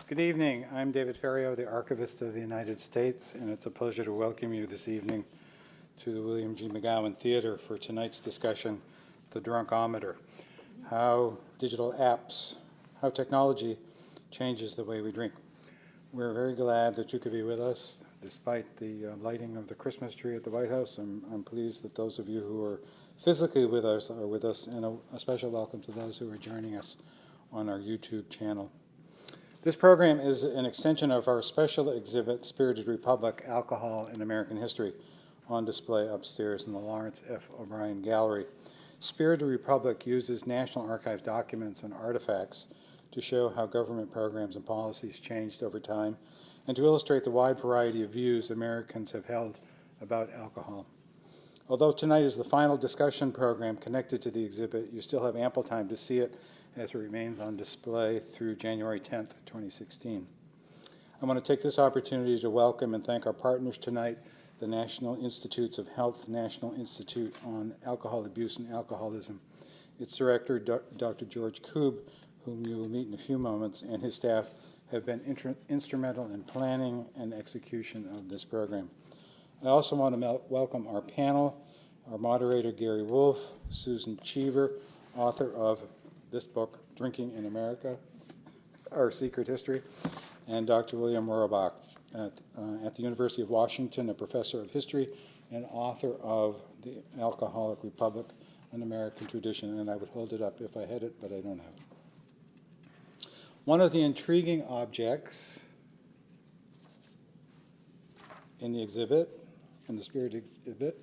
Good evening. I'm David Ferriero, the Archivist of the United States, and it's a pleasure to welcome you this evening to the William G. McGowan Theater for tonight's discussion, The Drunkometer, how digital apps, how technology changes the way we drink. We're very glad that you could be with us despite the lighting of the Christmas tree at the White House. I'm pleased that those of you who are physically with us are with us, and a special welcome to those who are joining us on our YouTube channel. This program is an extension of our special exhibit, Spirited Republic, Alcohol in American History, on display upstairs in the Lawrence F. O'Brien Gallery. Spirited Republic uses National Archive documents and artifacts to show how government programs and policies changed over time and to illustrate the wide variety of views Americans have held about alcohol. Although tonight is the final discussion program connected to the exhibit, you still have ample time to see it as it remains on display through January 10th, 2016. I want to take this opportunity to welcome and thank our partners tonight, the National Institutes of Health, National Institute on Alcohol Abuse and Alcoholism. Its director, Dr. George Koob, whom you will meet in a few moments, and his staff have been instrumental in planning and execution of this program. I also want to welcome our panel, our moderator, Gary Wolf, Susan Cheever, author of this book, Drinking in America, Our Secret History, and Dr. William Rorabaugh at the University of Washington, a professor of history and author of The Alcoholic Republic, an American Tradition. And I would hold it up if I had it, but I don't have it. One of the intriguing objects in the exhibit, in the Spirit exhibit,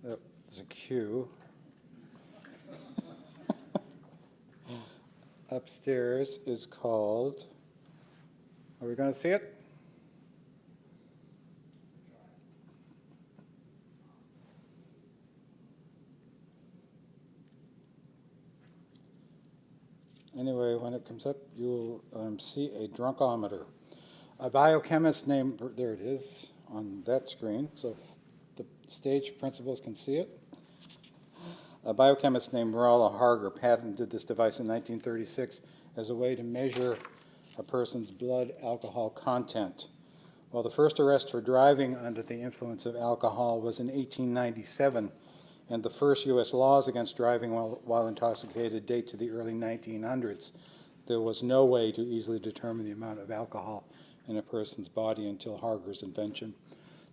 there's a cue, upstairs is called, are we going to see it? Anyway, when it comes up, you'll see a drunkometer. A biochemist named, there it is on that screen, so the stage principals can see it. A biochemist named Rorabaugh Harger patented this device in 1936 as a way to measure a person's blood alcohol content. Well, the first arrest for driving under the influence of alcohol was in 1897, and the first U.S. laws against driving while intoxicated date to the early 1900s. There was no way to easily determine the amount of alcohol in a person's body until Harger's invention.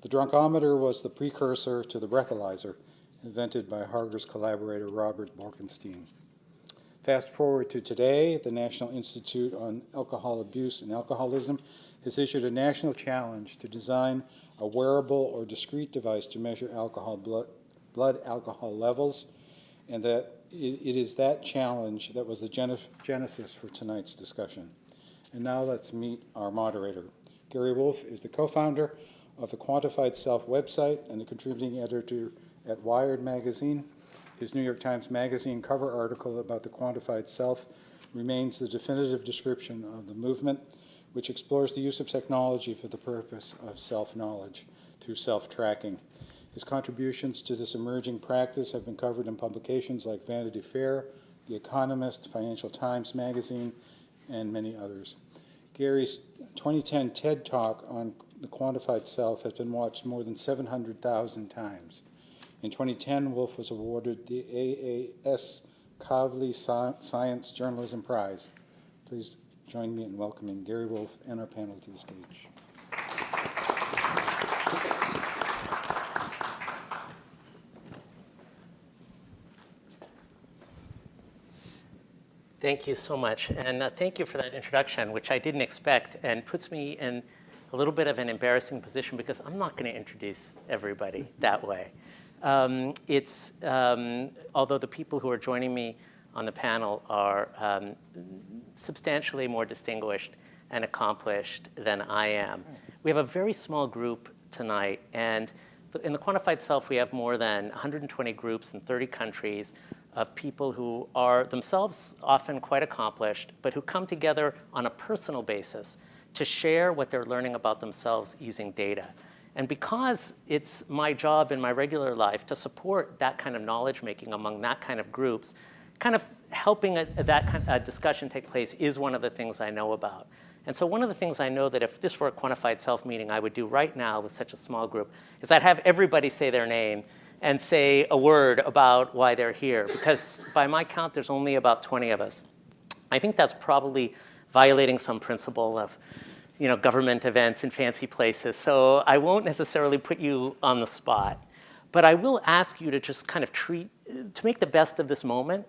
The drunkometer was the precursor to the breathalyzer, invented by Harger's collaborator Robert Borkenstein. Fast forward to today, the National Institute on Alcohol Abuse and Alcoholism has issued a national challenge to design a wearable or discrete device to measure blood alcohol levels, and that it is that challenge that was the genesis for tonight's discussion. And now let's meet our moderator. Gary Wolf is the co-founder of the Quantified Self website and the contributing editor at Wired magazine. His New York Times Magazine cover article about the Quantified Self remains the definitive description of the movement, which explores the use of technology for the purpose of self-knowledge through self-tracking. His contributions to this emerging practice have been covered in publications like Vanity Fair, The Economist, Financial Times Magazine, and many others. Gary's 2010 TED Talk on the Quantified Self has been watched more than 700,000 times. In 2010, Wolf was awarded the AAS Kavli Science Journalism Prize. Please join me in welcoming Gary Wolf and our panel to the stage. Thank you so much, and thank you for that introduction, which I didn't expect, and puts me in a little bit of an embarrassing position because I'm not going to introduce everybody that way. Although the people who are joining me on the panel are substantially more distinguished and accomplished than I am. We have a very small group tonight, and in the Quantified Self, we have more than 120 groups in 30 countries of people who are themselves often quite accomplished, but who come together on a personal basis to share what they're learning about themselves using data. And because it's my job in my regular life to support that kind of knowledge making among that kind of groups, kind of helping that kind of discussion take place is one of the things I know about. And so one of the things I know that if this were a Quantified Self meeting, I would do right now with such a small group is I'd have everybody say their name and say a word about why they're here. Because by my count, there's only about 20 of us. I think that's probably violating some principle of government events in fancy places. So I won't necessarily put you on the spot. But I will ask you to just kind of to make the best of this moment,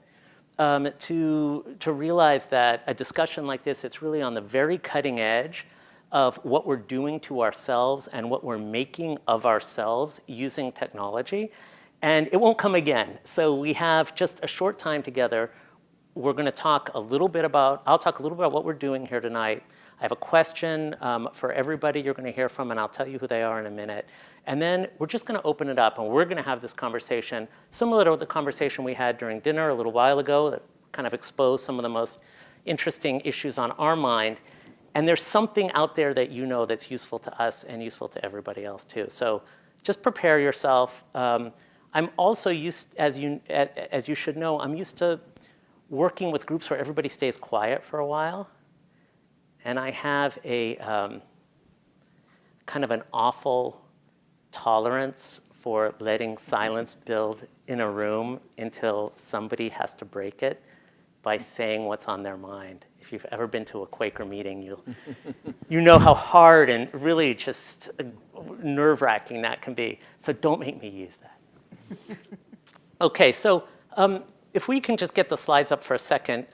to realize that a discussion like this, it's really on the very cutting edge of what we're doing to ourselves and what we're making of ourselves using technology. And it won't come again. So we have just a short time together. We're going to talk a little bit about, I'll talk a little bit about what we're doing here tonight. I have a question for everybody you're going to hear from, and I'll tell you who they are in a minute. And then we're just going to open it up, and we're going to have this conversation similar to the conversation we had during dinner a little while ago that kind of exposed some of the most interesting issues on our mind. And there's something out there that you know that's useful to us and useful to everybody else too. So just prepare yourself. I'm also used, as you should know, I'm used to working with groups where everybody stays quiet for a while. And I have a kind of an awful tolerance for letting silence build in a room until somebody has to break it by saying what's on their mind. If you've ever been to a Quaker meeting, you know how hard and really just nerve-wracking that can be. So don't make me use that. Okay, so if we can just get the slides up for a second.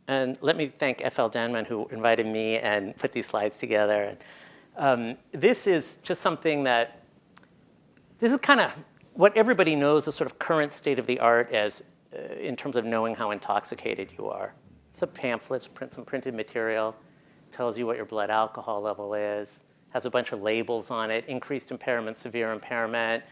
And let me thank F.L. Danman, who invited me and put these slides together. This is just something that, this is kind of what everybody knows the sort of current state of the art as in terms of knowing how intoxicated you are. It's a pamphlet, some printed material, tells you what your blood alcohol level is, has a bunch of labels on it, increased impairment, severe impairment,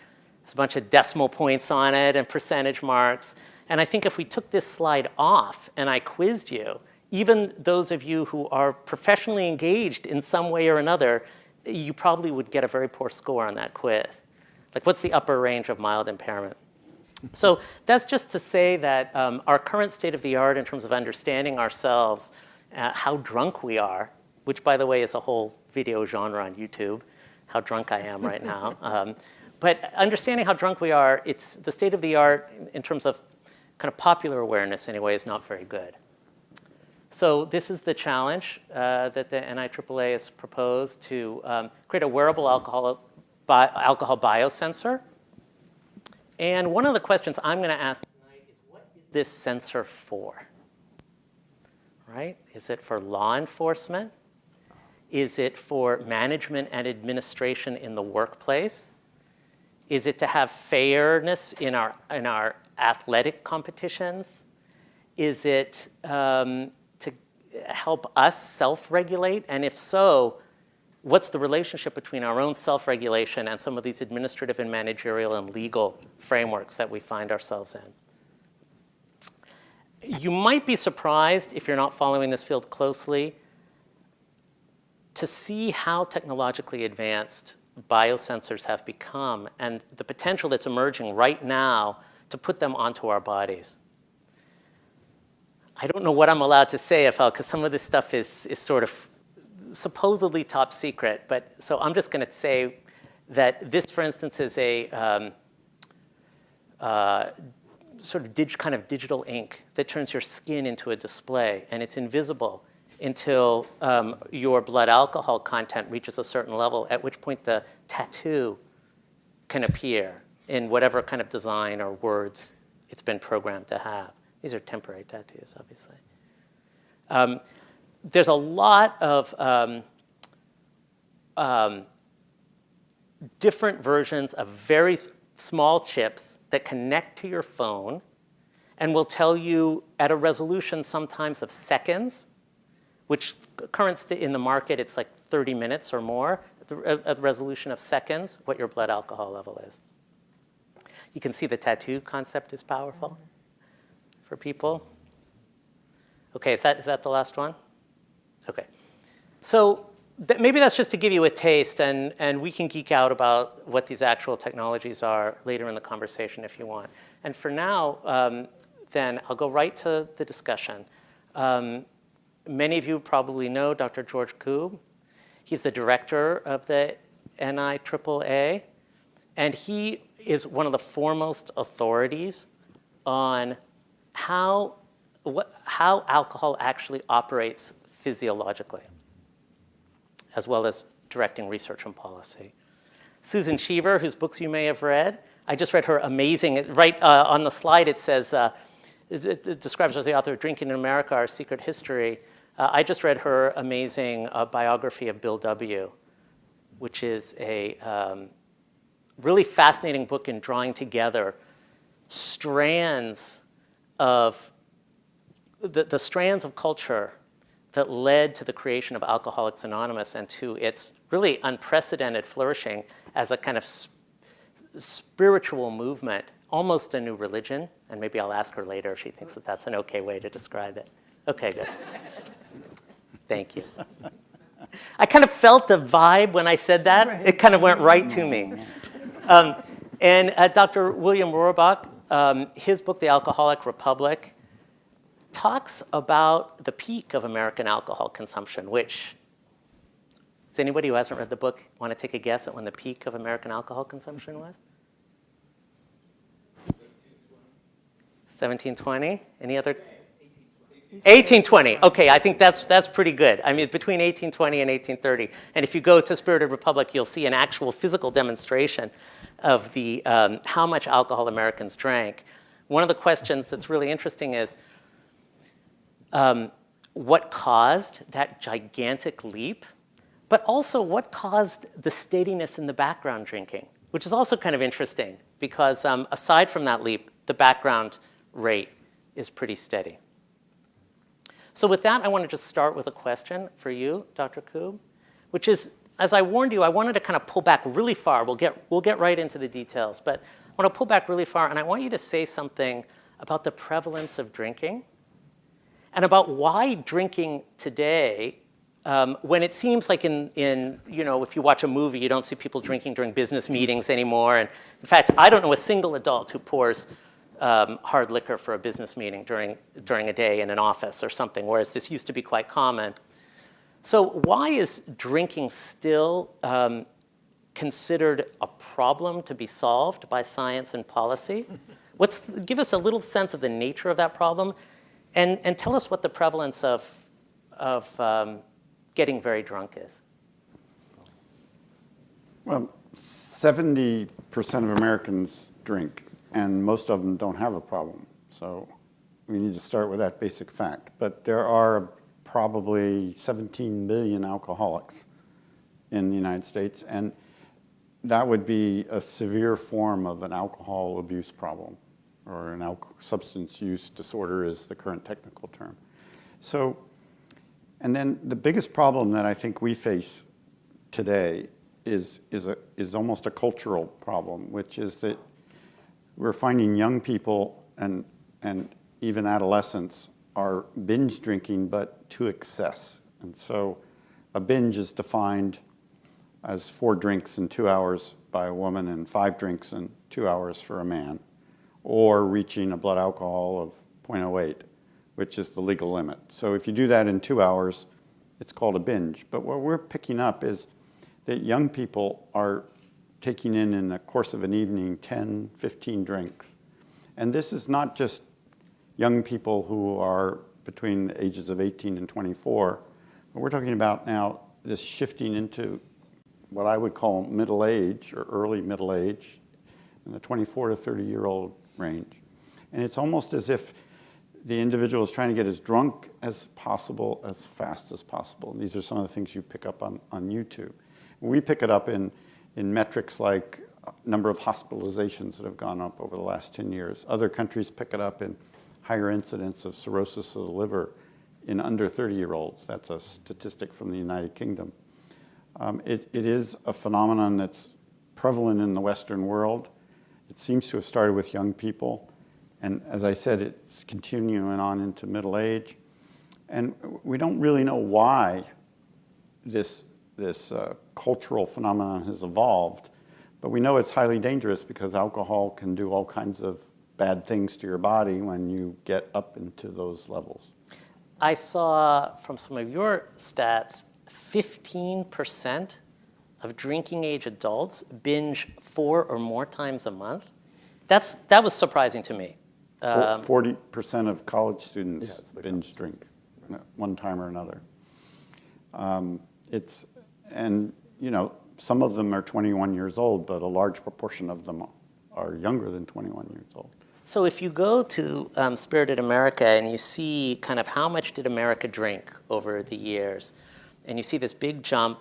has a bunch of decimal points on it and percentage marks. And I think if we took this slide off and I quizzed you, even those of you who are professionally engaged in some way or another, you probably would get a very poor score on that quiz. Like, what's the upper range of mild impairment? So that's just to say that our current state of the art in terms of understanding ourselves, how drunk we are, which, by the way, is a whole video genre on YouTube, how drunk I am right now. But understanding how drunk we are, it's the state of the art in terms of kind of popular awareness, anyway, is not very good. So this is the challenge that the NIAAA has proposed to create a wearable alcohol biosensor. And one of the questions I'm going to ask tonight is, what is this sensor for? Right? Is it for law enforcement? Is it for management and administration in the workplace? Is it to have fairness in our athletic competitions? Is it to help us self-regulate? And if so, what's the relationship between our own self-regulation and some of these administrative and managerial and legal frameworks that we find ourselves in? You might be surprised, if you're not following this field closely, to see how technologically advanced biosensors have become and the potential that's emerging right now to put them onto our bodies. I don't know what I'm allowed to say, FL, because some of this stuff is sort of supposedly top secret. But so I'm just going to say that this, for instance, is a sort of kind of digital ink that turns your skin into a display, and it's invisible until your blood alcohol content reaches a certain level, at which point the tattoo can appear in whatever kind of design or words it's been programmed to have. These are temporary tattoos, obviously. There's a lot of different versions of very small chips that connect to your phone and will tell you at a resolution sometimes of seconds, which current in the market, it's like 30 minutes or more, at the resolution of seconds, what your blood alcohol level is. You can see the tattoo concept is powerful for people. Okay, is that the last one? Okay. So maybe that's just to give you a taste, and we can geek out about what these actual technologies are later in the conversation if you want. And for now, then I'll go right to the discussion. Many of you probably know Dr. George Koob. He's the director of the NIAAA, and he is one of the foremost authorities on how alcohol actually operates physiologically, as well as directing research and policy. Susan Cheever, whose books you may have read, I just read her amazing, right on the slide it says, it describes her as the author of Drinking in America, Our Secret History. I just read her amazing biography of Bill W., which is a really fascinating book in drawing together strands of, the strands of culture that led to the creation of Alcoholics Anonymous and to its really unprecedented flourishing as a kind of spiritual movement, almost a new religion. And maybe I'll ask her later if she thinks that that's an okay way to describe it. Okay, good. Thank you. I kind of felt the vibe when I said that. It kind of went right to me. And Dr. William Rorabaugh, his book, The Alcoholic Republic, talks about the peak of American alcohol consumption, which, does anybody who hasn't read the book want to take a guess at when the peak of American alcohol consumption was? 1720? Any other? 1820. Okay, I think that's pretty good. I mean, between 1820 and 1830. And if you go to Spirited Republic, you'll see an actual physical demonstration of the how much alcohol Americans drank. One of the questions that's really interesting is what caused that gigantic leap, but also what caused the steadiness in the background drinking, which is also kind of interesting because aside from that leap, the background rate is pretty steady. So with that, I want to just start with a question for you, Dr. Koob, which is, as I warned you, I wanted to kind of pull back really far. We'll get right into the details, but I want to pull back really far, and I want you to say something about the prevalence of drinking and about why drinking today, when it seems like in if you watch a movie, you don't see people drinking during business meetings anymore. And in fact, I don't know a single adult who pours hard liquor for a business meeting during a day in an office or something, whereas this used to be quite common. So why is drinking still considered a problem to be solved by science and policy? Give us a little sense of the nature of that problem, and tell us what the prevalence of getting very drunk is. Well, 70% of Americans drink, and most of them don't have a problem. So we need to start with that basic fact. But there are probably 17 million alcoholics in the United States, and that would be a severe form of an alcohol abuse problem, or an substance use disorder is the current technical term. So, and then the biggest problem that I think we face today is almost a cultural problem, which is that we're finding young people and even adolescents are binge drinking, but to excess. And so a binge is defined as 4 drinks in 2 hours by a woman and 5 drinks in 2 hours for a man, or reaching a blood alcohol of 0.08, which is the legal limit. So if you do that in 2 hours, it's called a binge. But what we're picking up is that young people are taking in the course of an evening 10, 15 drinks. And this is not just young people who are between the ages of 18 and 24, but we're talking about now this shifting into what I would call middle age or early middle age in the 24 to 30-year-old range. And it's almost as if the individual is trying to get as drunk as possible, as fast as possible. And these are some of the things you pick up on YouTube. We pick it up in metrics like number of hospitalizations that have gone up over the last 10 years. Other countries pick it up in higher incidence of cirrhosis of the liver in under 30-year-olds. That's a statistic from the United Kingdom. It is a phenomenon that's prevalent in the Western world. It seems to have started with young people. And as I said, it's continuing on into middle age. And we don't really know why this cultural phenomenon has evolved, but we know it's highly dangerous because alcohol can do all kinds of bad things to your body when you get up into those levels. I saw from some of your stats, 15% of drinking age adults binge 4 or more times a month. That was surprising to me. 40% of college students binge drink one time or another. Some of them are 21 years old, but a large proportion of them are younger than 21 years old. So if you go to Spirited America and you see kind of how much did America drink over the years, and you see this big jump,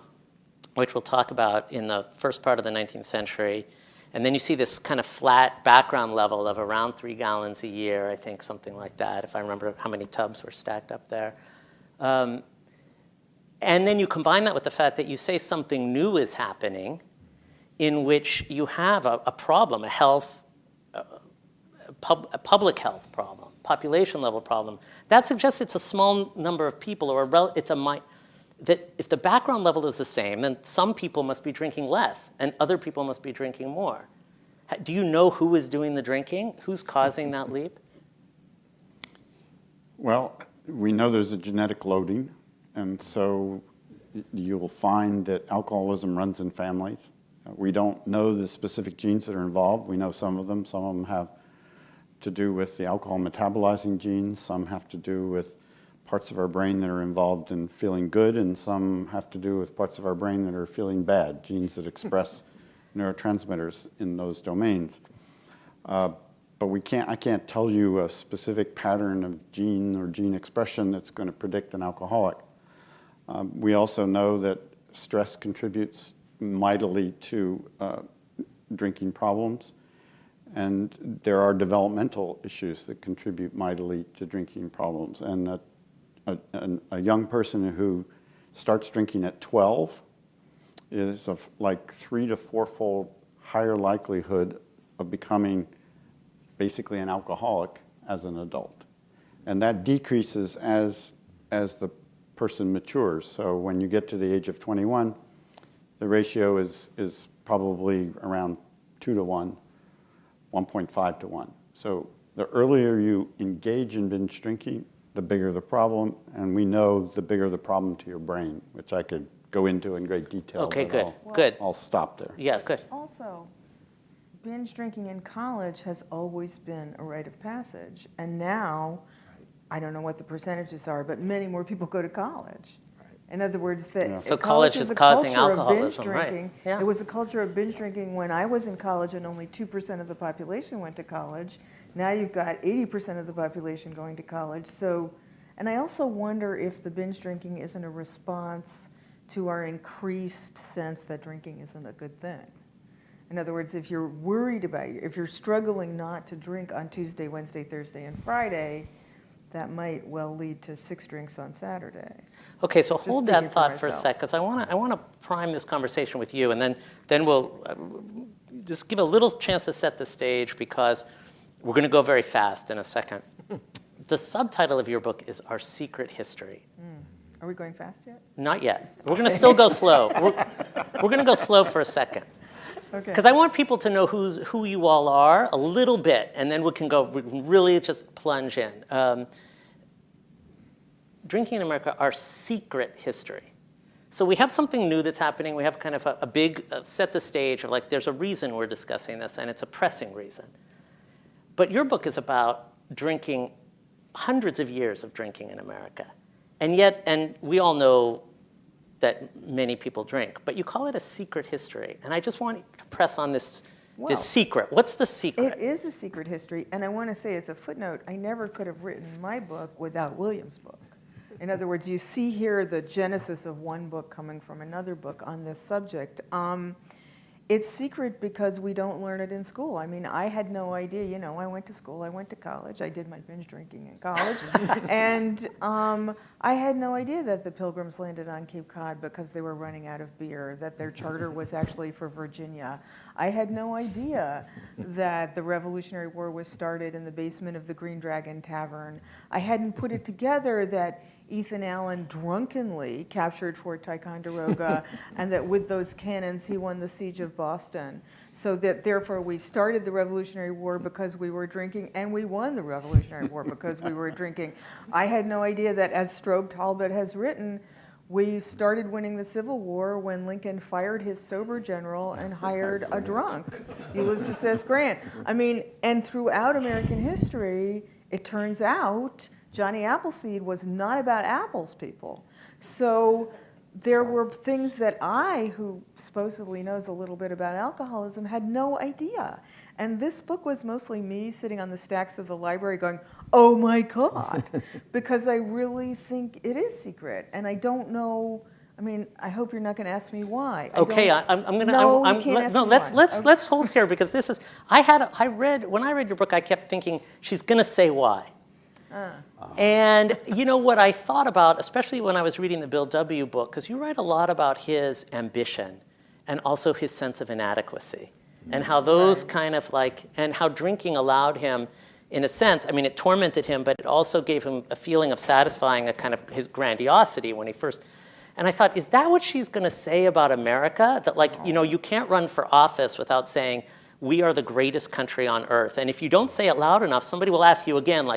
which we'll talk about in the first part of the 19th century, and then you see this kind of flat background level of around 3 gallons a year, I think, something like that, if I remember how many tubs were stacked up there. And then you combine that with the fact that you say something new is happening in which you have a problem, a public health problem, population level problem. That suggests it's a small number of people, or that if the background level is the same, then some people must be drinking less and other people must be drinking more. Do you know who is doing the drinking? Who's causing that leap? Well, we know there's a genetic loading, and so you'll find that alcoholism runs in families. We don't know the specific genes that are involved. We know some of them. Some of them have to do with the alcohol metabolizing genes. Some have to do with parts of our brain that are involved in feeling good, and some have to do with parts of our brain that are feeling bad, genes that express neurotransmitters in those domains. But I can't tell you a specific pattern of gene or gene expression that's going to predict an alcoholic. We also know that stress contributes mightily to drinking problems, and there are developmental issues that contribute mightily to drinking problems. And a young person who starts drinking at 12 is of like 3 to 4-fold higher likelihood of becoming basically an alcoholic as an adult. And that decreases as the person matures. So when you get to the age of 21, the ratio is probably around 2 to 1, 1.5 to 1. So the earlier you engage in binge drinking, the bigger the problem, and we know the bigger the problem to your brain, which I could go into in great detail. Okay, good, I'll, good. I'll stop there. Yeah, good. Also, binge drinking in college has always been a rite of passage, and now, I don't know what the percentages are, but many more people go to college. In other words, that So college is causing alcoholism, right? Drinking. Yeah. It was a culture of binge drinking when I was in college, and only 2% of the population went to college. Now you've got 80% of the population going to college. So, and I also wonder if the binge drinking isn't a response to our increased sense that drinking isn't a good thing. In other words, if you're worried about if you're struggling not to drink on Tuesday, Wednesday, Thursday, and Friday, that might well lead to 6 drinks on Saturday. Okay, so hold that speaking for thought for a myself. sec, because I want to prime this conversation with you, and then we'll just give a little chance to set the stage, because we're going to go very fast in a second. The subtitle of your book is Our Secret History. Are we going fast yet? Not yet. We're going to still go slow. We're going to go slow for a second. Okay. Because I want people to know who you all are a little bit, and then we can really just plunge in. Drinking in America, Our Secret History. So we have something new that's happening. We have kind of a big set the stage of like, there's a reason we're discussing this, and it's a pressing reason. But your book is about drinking, hundreds of years of drinking in America. And we all know that many people drink, but you call it a secret history. And I just want to press on this secret. What's the secret? It is a secret history, and I want to say as a footnote, I never could have written my book without William's book. In other words, you see here the genesis of one book coming from another book on this subject. It's secret because we don't learn it in school. I mean, I had no idea, I went to school, I went to college, I did my binge drinking in college, and I had no idea that the Pilgrims landed on Cape Cod because they were running out of beer, that their charter was actually for Virginia. I had no idea that the Revolutionary War was started in the basement of the Green Dragon Tavern. I hadn't put it together that Ethan Allen drunkenly captured Fort Ticonderoga, and that with those cannons he won the siege of Boston. So that therefore we started the Revolutionary War because we were drinking, and we won the Revolutionary War because we were drinking. I had no idea that, as Strobe Talbot has written, we started winning the Civil War when Lincoln fired his sober general and hired a drunk, Ulysses S. Grant. I mean, and throughout American history, it turns out Johnny Appleseed was not about apples, people. So there were things that I, who supposedly knows a little bit about alcoholism, had no idea. And this book was mostly me sitting on the stacks of the library going, oh my God, because I really think it is secret. And I don't know, I mean, I hope you're not going to ask me why. Okay, I'm going to. No, you can't ask me why. Let's hold here, because this is. When I read your book, I kept thinking she's going to say why. And you know what I thought about, especially when I was reading the Bill W. book, because you write a lot about his ambition and also his sense of inadequacy, and how those kind of and how drinking allowed him, in a sense, I mean, it tormented him, but it also gave him a feeling of satisfying a kind of his grandiosity when he first. And I thought, is that what she's going to say about America? That you can't run for office without saying, we are the greatest country on earth. And if you don't say it loud enough, somebody will ask you again,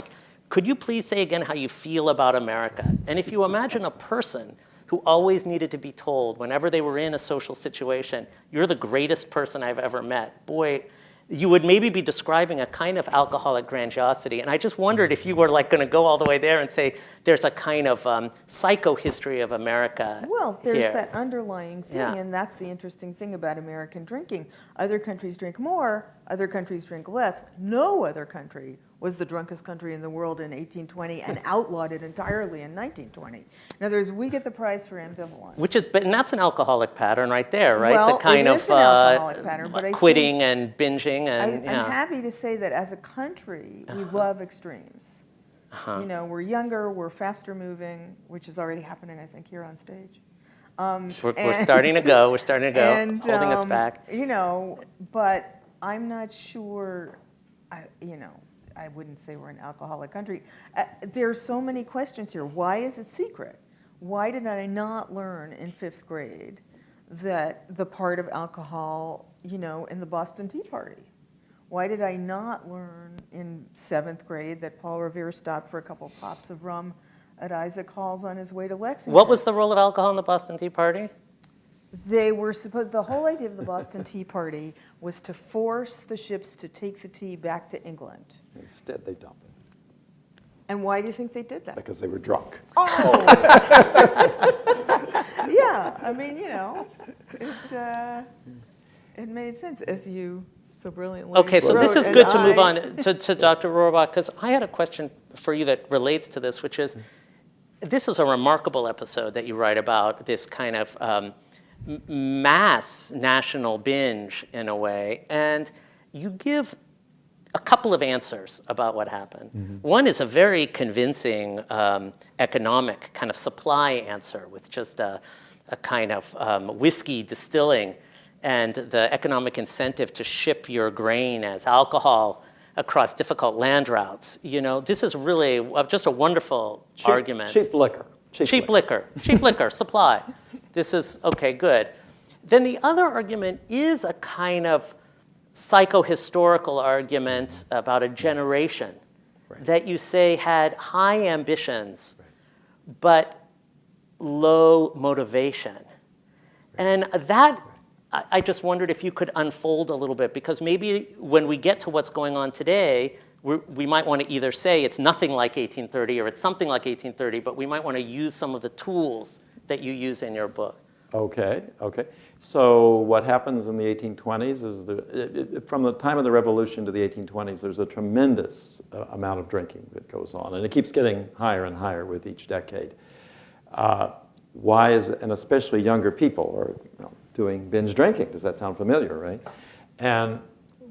could you please say again how you feel about America? And if you imagine a person who always needed to be told whenever they were in a social situation, you're the greatest person I've ever met, boy, you would maybe be describing a kind of alcoholic grandiosity. And I just wondered if you were going to go all the way there and say there's a kind of psychohistory of America. Well, there's here. that underlying thing, and that's the interesting thing about American drinking. Other countries drink more, other countries drink less. No other country was the drunkest country in the world in 1820 and outlawed it entirely in 1920. In other words, we get the prize for ambivalence. And that's an alcoholic pattern right there, right? Well, the kind it of is an alcoholic pattern, but I quitting think and binging and I'm happy to say that as a country, we love extremes. You know, we're younger, we're faster moving, which is already happening, I think, here on stage. We're starting to go. We're starting to go, and, holding us back. You know, but I'm not sure, I wouldn't say we're an alcoholic country. There's so many questions here. Why is it secret? Why did I not learn in 5th grade that the part of alcohol, in the Boston Tea Party? Why did I not learn in 7th grade that Paul Revere stopped for a couple pops of rum at Isaac Hall's on his way to Lexington? What was the role of alcohol in the Boston Tea Party? The whole idea of the Boston Tea Party was to force the ships to take the tea back to England. Instead, they dump it. And why do you think they did that? Because they were drunk. Oh! Yeah, I mean, it made sense, as you so brilliantly Okay, so this wrote, is and good to move on to Dr. Rorabaugh, because I had a question for you that relates to this, which is, this is a remarkable episode that you write about, this kind of mass national binge, in a way, and you give a couple of answers about what happened. Mm-hmm. One is a very convincing economic kind of supply answer with just a kind of whiskey distilling and the economic incentive to ship your grain as alcohol across difficult land routes. This is really just a wonderful argument. Cheap liquor. Cheap liquor, supply. This is, okay, good. Then the other argument is a kind of psychohistorical argument about a generation that you say had high ambitions, but low motivation. And that, I just wondered if you could unfold a little bit, because maybe when we get to what's going on today, we might want to either say it's nothing like 1830 or it's something like 1830, but we might want to use some of the tools that you use in your book. Okay. So what happens in the 1820s is from the time of the Revolution to the 1820s, there's a tremendous amount of drinking that goes on, and it keeps getting higher and higher with each decade. And especially younger people are doing binge drinking. Does that sound familiar, right? And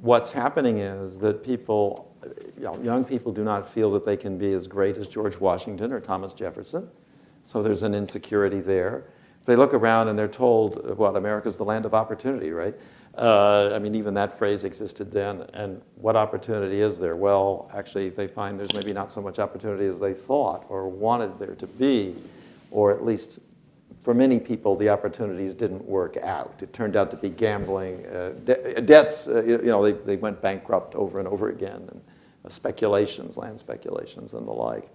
what's happening is that young people do not feel that they can be as great as George Washington or Thomas Jefferson. So there's an insecurity there. They look around and they're told, America's the land of opportunity, right? I mean, even that phrase existed then. And what opportunity is there? Well, actually, they find there's maybe not so much opportunity as they thought or wanted there to be, or at least for many people, the opportunities didn't work out. It turned out to be gambling, debts. They went bankrupt over and over again, and speculations, land speculations, and the like.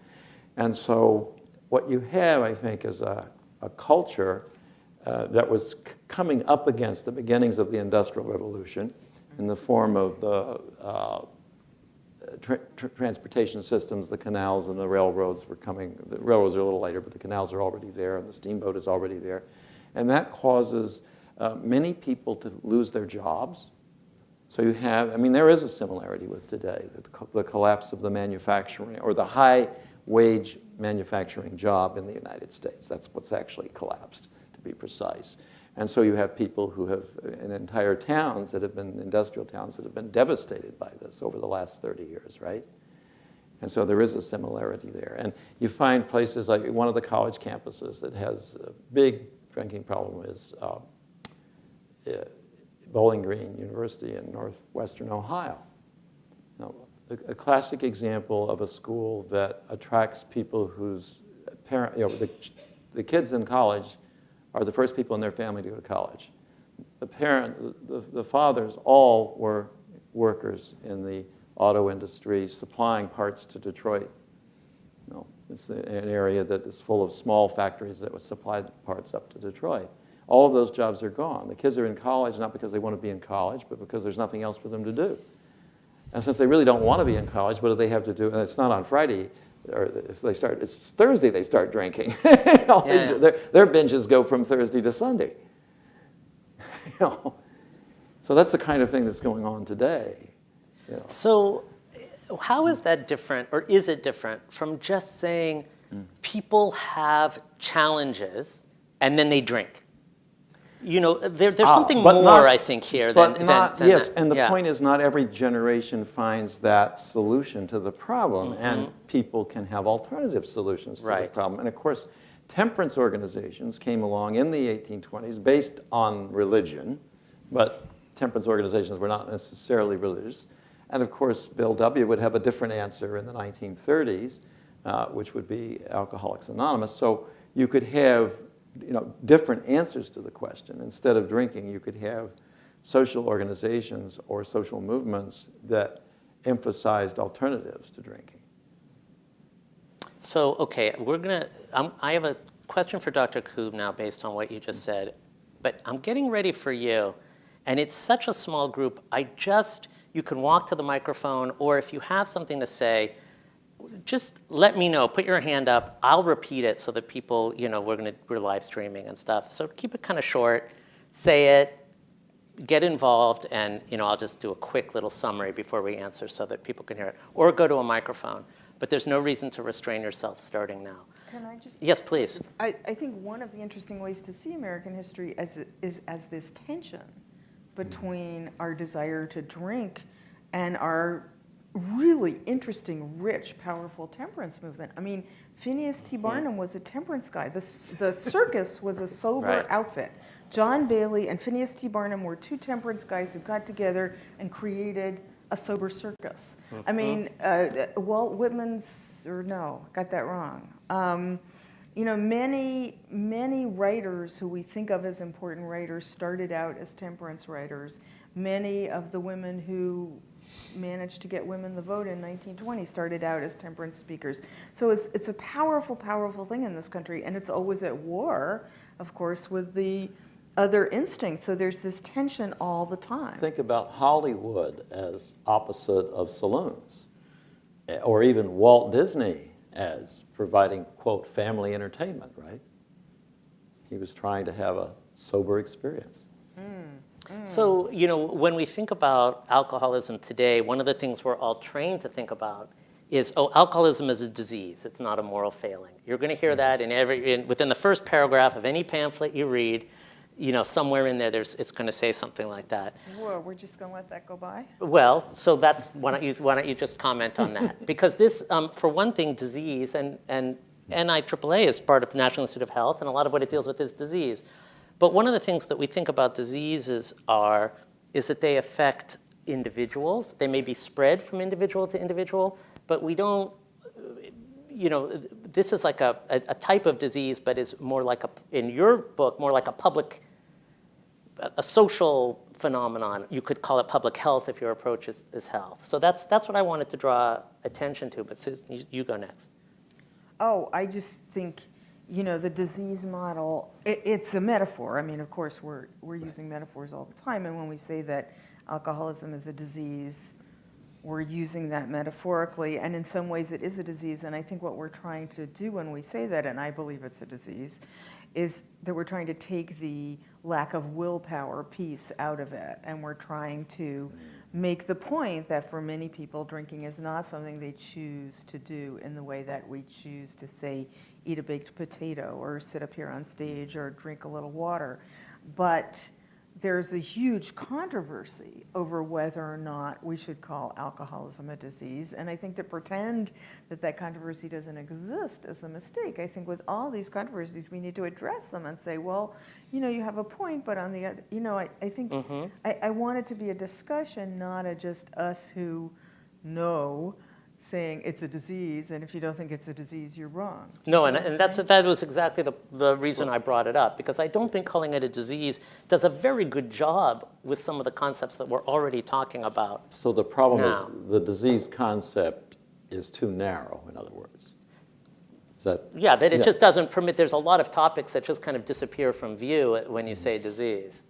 And so, what you have, I think, is a culture that was coming up against the beginnings of the Industrial Revolution in the form of the transportation systems, the canals and the railroads were coming. The railroads are a little later, but the canals are already there, and the steamboat is already there. And that causes many people to lose their jobs. So you have, I mean, there is a similarity with today, the collapse of the manufacturing, or the high-wage manufacturing job in the United States. That's what's actually collapsed, to be precise. And so you have people who have, in entire towns that have been, industrial towns that have been devastated by this over the last 30 years, right? And so there is a similarity there. And you find places like one of the college campuses that has a big drinking problem is Bowling Green University in northwestern Ohio. Now, a classic example of a school that attracts people whose parent, the kids in college are the first people in their family to go to college. The fathers all were workers in the auto industry, supplying parts to Detroit. It's an area that is full of small factories that would supply parts up to Detroit. All of those jobs are gone. The kids are in college not because they want to be in college, but because there's nothing else for them to do. And since they really don't want to be in college, what do they have to do? And it's not on Friday, or it's Thursday they start drinking. Their binges go from Thursday to Sunday. So that's the kind of thing that's going on today. So how is that different, or is it different from just saying people have challenges and then they drink? There's something more, I think, here than yes, that. And the point is, not every generation finds that solution to the problem, and people can have alternative solutions to the problem. And of course, temperance organizations came along in the 1820s based on religion, but temperance organizations were not necessarily religious. And of course, Bill W. would have a different answer in the 1930s, which would be Alcoholics Anonymous. So you could have different answers to the question. Instead of drinking, you could have social organizations or social movements that emphasized alternatives to drinking. So, okay, I have a question for Dr. Koob now based on what you just said, but I'm getting ready for you, and it's such a small group. You can walk to the microphone, or if you have something to say, just let me know. Put your hand up. I'll repeat it so that people, we're live streaming and stuff. So keep it kind of short. Say it. Get involved, and I'll just do a quick little summary before we answer so that people can hear it. Or go to a microphone. But there's no reason to restrain yourself starting now. Can I just? Yes, please. I think one of the interesting ways to see American history is as this tension between our desire to drink and our really interesting, rich, powerful temperance movement. I mean, Phineas T. Barnum was a temperance guy. The circus was a sober outfit. John Bailey and Phineas T. Barnum were two temperance guys who got together and created a sober circus. I mean, Walt Whitman's, got that wrong. Many writers who we think of as important writers started out as temperance writers. Many of the women who managed to get women the vote in 1920 started out as temperance speakers. So it's a powerful, powerful thing in this country, and it's always at war, of course, with the other instincts. So there's this tension all the time. Think about Hollywood as opposite of saloons, or even Walt Disney as providing, quote, family entertainment, right? He was trying to have a sober experience. So, when we think about alcoholism today, one of the things we're all trained to think about is, alcoholism is a disease. It's not a moral failing. You're going to hear that within the first paragraph of any pamphlet you read. Somewhere in there, it's going to say something like that. Whoa, we're just going to let that go by? Well, so why don't you just comment on that? Because this, for one thing, disease, and NIAAA is part of the National Institute of Health, and a lot of what it deals with is disease. But one of the things that we think about diseases is that they affect individuals. They may be spread from individual to individual, but we don't, this is like a type of disease, but is more like in your book, more like a social phenomenon. You could call it public health if your approach is health. So that's what I wanted to draw attention to, but Susan, you go next. Oh, I just think, the disease model, it's a metaphor. I mean, of course, we're using metaphors all the time, and when we say that alcoholism is a disease, we're using that metaphorically, and in some ways it is a disease, and I think what we're trying to do when we say that, and I believe it's a disease, is that we're trying to take the lack of willpower piece out of it, and we're trying to make the point that for many people, drinking is not something they choose to do in the way that we choose to, say, eat a baked potato or sit up here on stage or drink a little water. But there's a huge controversy over whether or not we should call alcoholism a disease. And I think to pretend that that controversy doesn't exist is a mistake. I think with all these controversies, we need to address them and say, well, you have a point, but on the other, I think I want it to be a discussion, not just us who know saying it's a disease, and if you don't think it's a disease, you're wrong. No, and that was exactly the reason I brought it up, because I don't think calling it a disease does a very good job with some of the concepts that we're already talking about. So the problem now. is the disease concept is too narrow, in other words. Is that? Yeah, that it just doesn't permit, there's a lot of topics that just kind of disappear from view when you say disease.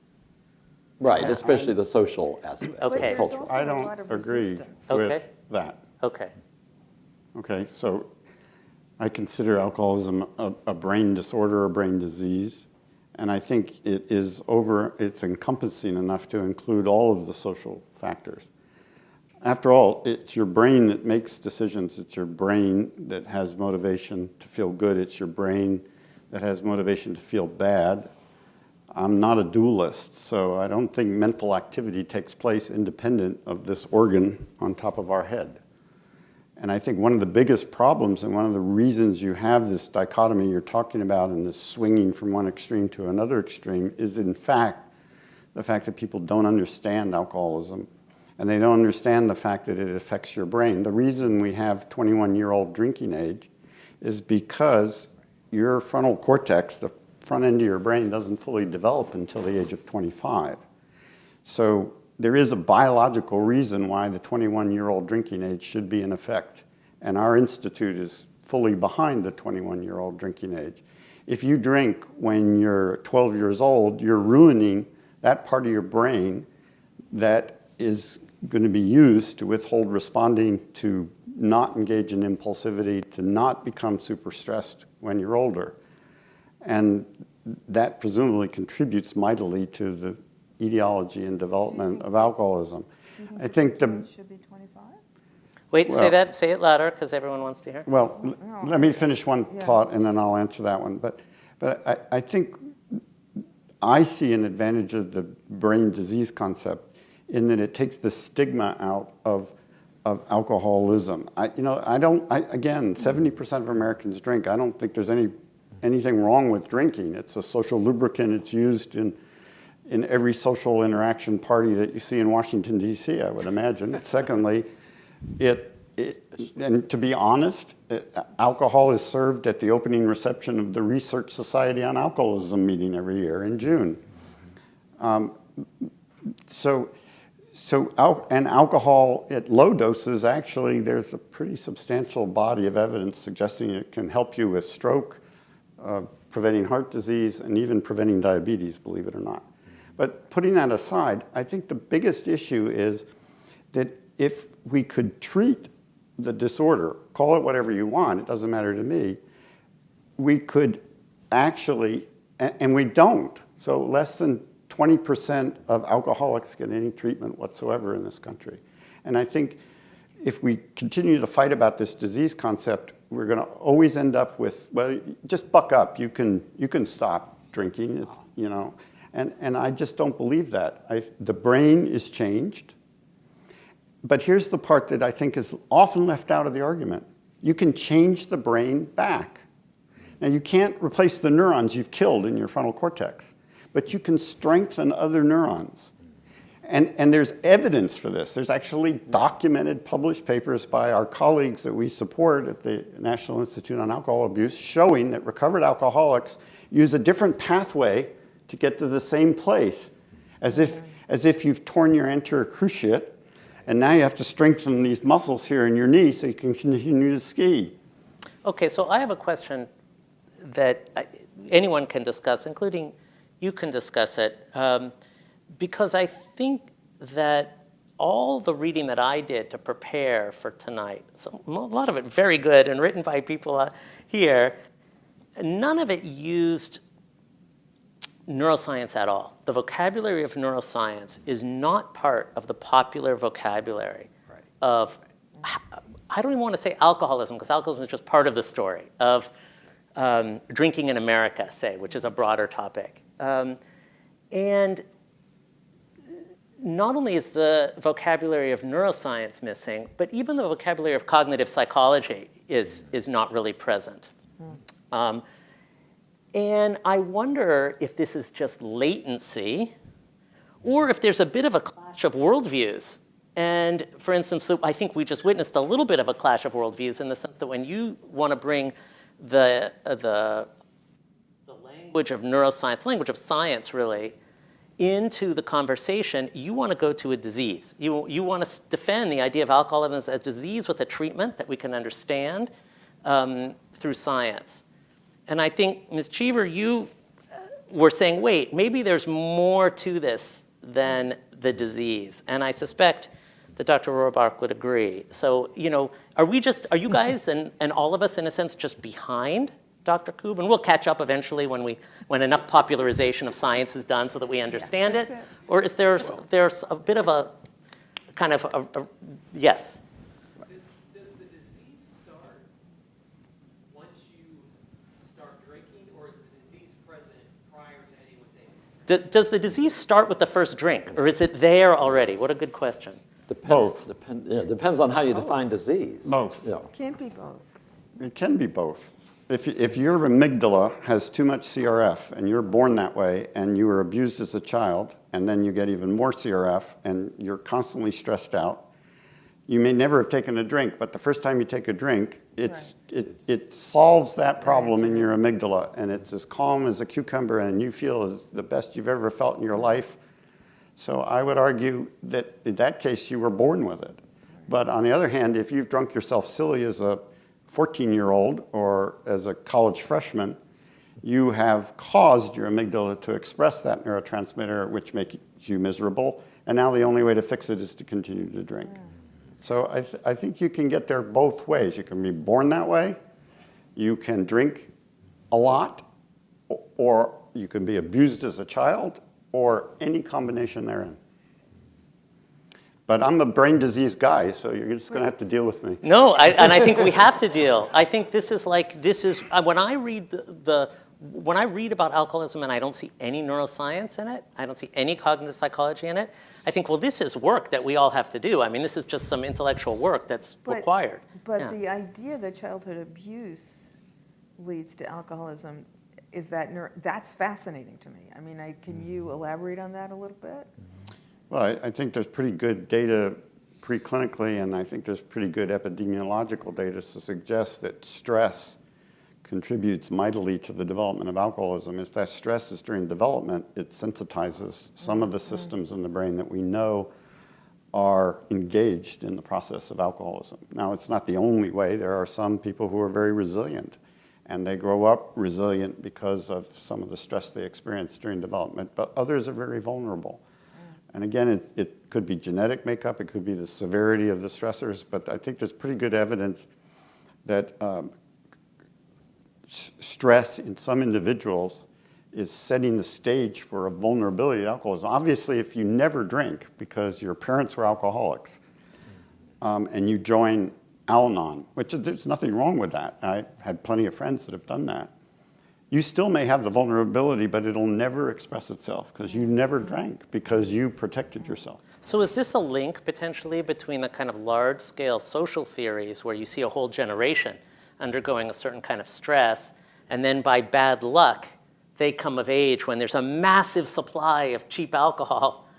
Right, especially the social aspect. Okay. The cultural. I don't agree with that. Okay. Okay, so I consider alcoholism a brain disorder, a brain disease, and I think it's encompassing enough to include all of the social factors. After all, it's your brain that makes decisions. It's your brain that has motivation to feel good. It's your brain that has motivation to feel bad. I'm not a dualist, so I don't think mental activity takes place independent of this organ on top of our head. And I think one of the biggest problems and one of the reasons you have this dichotomy you're talking about and this swinging from one extreme to another extreme is, in fact, the fact that people don't understand alcoholism. And they don't understand the fact that it affects your brain. The reason we have 21-year-old drinking age is because your frontal cortex, the front end of your brain, doesn't fully develop until the age of 25. So there is a biological reason why the 21-year-old drinking age should be in effect. And our institute is fully behind the 21-year-old drinking age. If you drink when you're 12 years old, you're ruining that part of your brain that is going to be used to withhold responding, to not engage in impulsivity, to not become super stressed when you're older. And that presumably contributes mightily to the etiology and development of alcoholism. I think It should be 25? Wait, say it louder, because everyone wants to hear. Well, let me finish one thought, and then I'll answer that one. But I think I see an advantage of the brain disease concept in that it takes the stigma out of alcoholism. Again, 70% of Americans drink. I don't think there's anything wrong with drinking. It's a social lubricant. It's used in every social interaction party that you see in Washington, D.C., I would imagine. Secondly, and to be honest, alcohol is served at the opening reception of the Research Society on Alcoholism meeting every year in June. And alcohol at low doses, actually, there's a pretty substantial body of evidence suggesting it can help you with stroke, preventing heart disease, and even preventing diabetes, believe it or not. But putting that aside, I think the biggest issue is that if we could treat the disorder, call it whatever you want, it doesn't matter to me, we could actually, and we don't, so less than 20% of alcoholics get any treatment whatsoever in this country. And I think if we continue to fight about this disease concept, we're going to always end up with, well, just buck up. You can stop drinking, And I just don't believe that. The brain is changed. But here's the part that I think is often left out of the argument. You can change the brain back. Now, you can't replace the neurons you've killed in your frontal cortex, but you can strengthen other neurons. And there's evidence for this. There's actually documented, published papers by our colleagues that we support at the National Institute on Alcohol Abuse showing that recovered alcoholics use a different pathway to get to the same place, as if you've torn your anterior cruciate, and now you have to strengthen these muscles here in your knee so you can continue to ski. Okay, so I have a question that anyone can discuss, including you can discuss it, because I think that all the reading that I did to prepare for tonight, so a lot of it very good and written by people here, none of it used neuroscience at all. The vocabulary of neuroscience is not part of the popular vocabulary of, I don't even want to say alcoholism, because alcoholism is just part of the story, of drinking in America, say, which is a broader topic. And not only is the vocabulary of neuroscience missing, but even the vocabulary of cognitive psychology is not really present. And I wonder if this is just latency, or if there's a bit of a clash of worldviews. And for instance, I think we just witnessed a little bit of a clash of worldviews in the sense that when you want to bring the language of neuroscience, language of science really, into the conversation, you want to go to a disease. You want to defend the idea of alcoholism as a disease with a treatment that we can understand through science. And I think, Ms. Cheever, you were saying, wait, maybe there's more to this than the disease. And I suspect that Dr. Rorabaugh would agree. So, are you guys and all of us, in a sense, just behind Dr. Koob? And we'll catch up eventually when enough popularization of science is done so that we understand it. Or is there's a bit of a kind of a yes? Does the disease start once you start drinking, or is the disease present prior to anyone taking it? Does the disease start with the first drink, or is it there already? What a good question. Both. Depends on how you define disease. Both. Yeah. Can't be both. It can be both. If your amygdala has too much CRF and you're born that way and you were abused as a child and then you get even more CRF and you're constantly stressed out, you may never have taken a drink, but the first time you take a drink, it solves that problem in your amygdala, and it's as calm as a cucumber and you feel as the best you've ever felt in your life. So I would argue that in that case you were born with it. But on the other hand, if you've drunk yourself silly as a 14-year-old or as a college freshman, you have caused your amygdala to express that neurotransmitter, which makes you miserable. And now the only way to fix it is to continue to drink. So I think you can get there both ways. You can be born that way, you can drink a lot, or you can be abused as a child, or any combination therein. But I'm a brain disease guy, so you're just going to have to deal with me. No, and I think we have to deal. I think this is when I read when I read about alcoholism and I don't see any neuroscience in it, I don't see any cognitive psychology in it, I think, well, this is work that we all have to do. I mean, this is just some intellectual work that's required. But the idea that childhood abuse leads to alcoholism is that's fascinating to me. I mean, can you elaborate on that a little bit? Well, I think there's pretty good data preclinically, and I think there's pretty good epidemiological data to suggest that stress contributes mightily to the development of alcoholism. If that stress is during development, it sensitizes some of the systems in the brain that we know are engaged in the process of alcoholism. Now, it's not the only way. There are some people who are very resilient, and they grow up resilient because of some of the stress they experience during development, but others are very vulnerable. And again, it could be genetic makeup, it could be the severity of the stressors, but I think there's pretty good evidence that stress in some individuals is setting the stage for a vulnerability to alcoholism. Obviously, if you never drink because your parents were alcoholics, and you join Al-Anon, which there's nothing wrong with that. I've had plenty of friends that have done that. You still may have the vulnerability, but it'll never express itself because you never drank, because you protected yourself. So is this a link potentially between the kind of large-scale social theories where you see a whole generation undergoing a certain kind of stress, and then by bad luck, they come of age when there's a massive supply of cheap alcohol,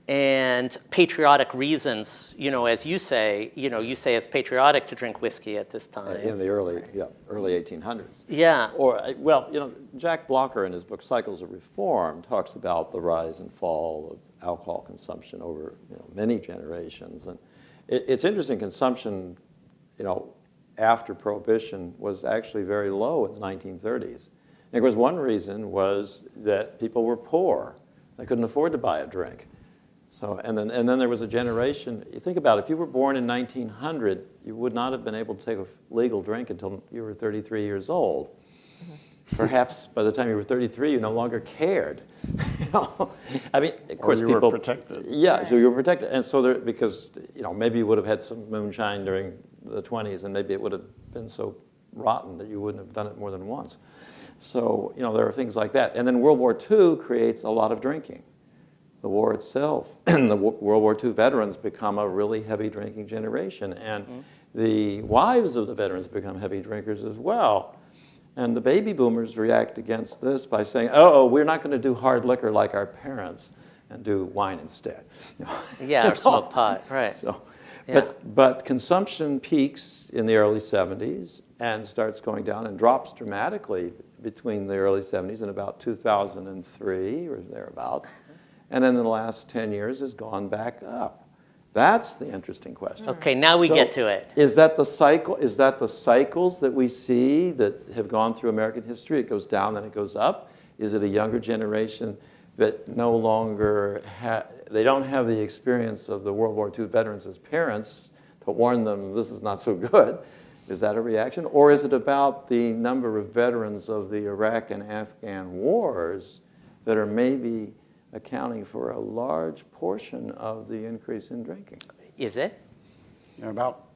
and patriotic reasons, as you say, you say it's patriotic to drink whiskey at this time. In the early 1800s. Yeah. Or, Jack Blocker in his book Cycles of Reform talks about the rise and fall of alcohol consumption over many generations. And it's interesting, consumption, after Prohibition was actually very low in the 1930s. And of course, one reason was that people were poor. They couldn't afford to buy a drink. So, and then there was a generation, you think about it, if you were born in 1900, you would not have been able to take a legal drink until you were 33 years old. Perhaps by the time you were 33, you no longer cared. I mean, of course, you people were protected. Yeah, so you were protected, and so because maybe you would have had some moonshine during the 20s, and maybe it would have been so rotten that you wouldn't have done it more than once. So there are things like that, and then World War II creates a lot of drinking. The war itself, the World War II veterans become a really heavy drinking generation, and the wives of the veterans become heavy drinkers as well. And the baby boomers react against this by saying, oh, we're not going to do hard liquor like our parents and do wine instead. Yeah, or smoke pot, right. So, Yeah. but consumption peaks in the early 70s and starts going down and drops dramatically between the early 70s and about 2003 or thereabouts. And in the last 10 years has gone back up. That's the interesting question. Okay, now we get to it. Is that the cycle? Is that the cycles that we see that have gone through American history? It goes down, then it goes up. Is it a younger generation that no longer they don't have the experience of the World War II veterans as parents to warn them this is not so good? Is that a reaction? Or is it about the number of veterans of the Iraq and Afghan wars that are maybe accounting for a large portion of the increase in drinking? Is it? About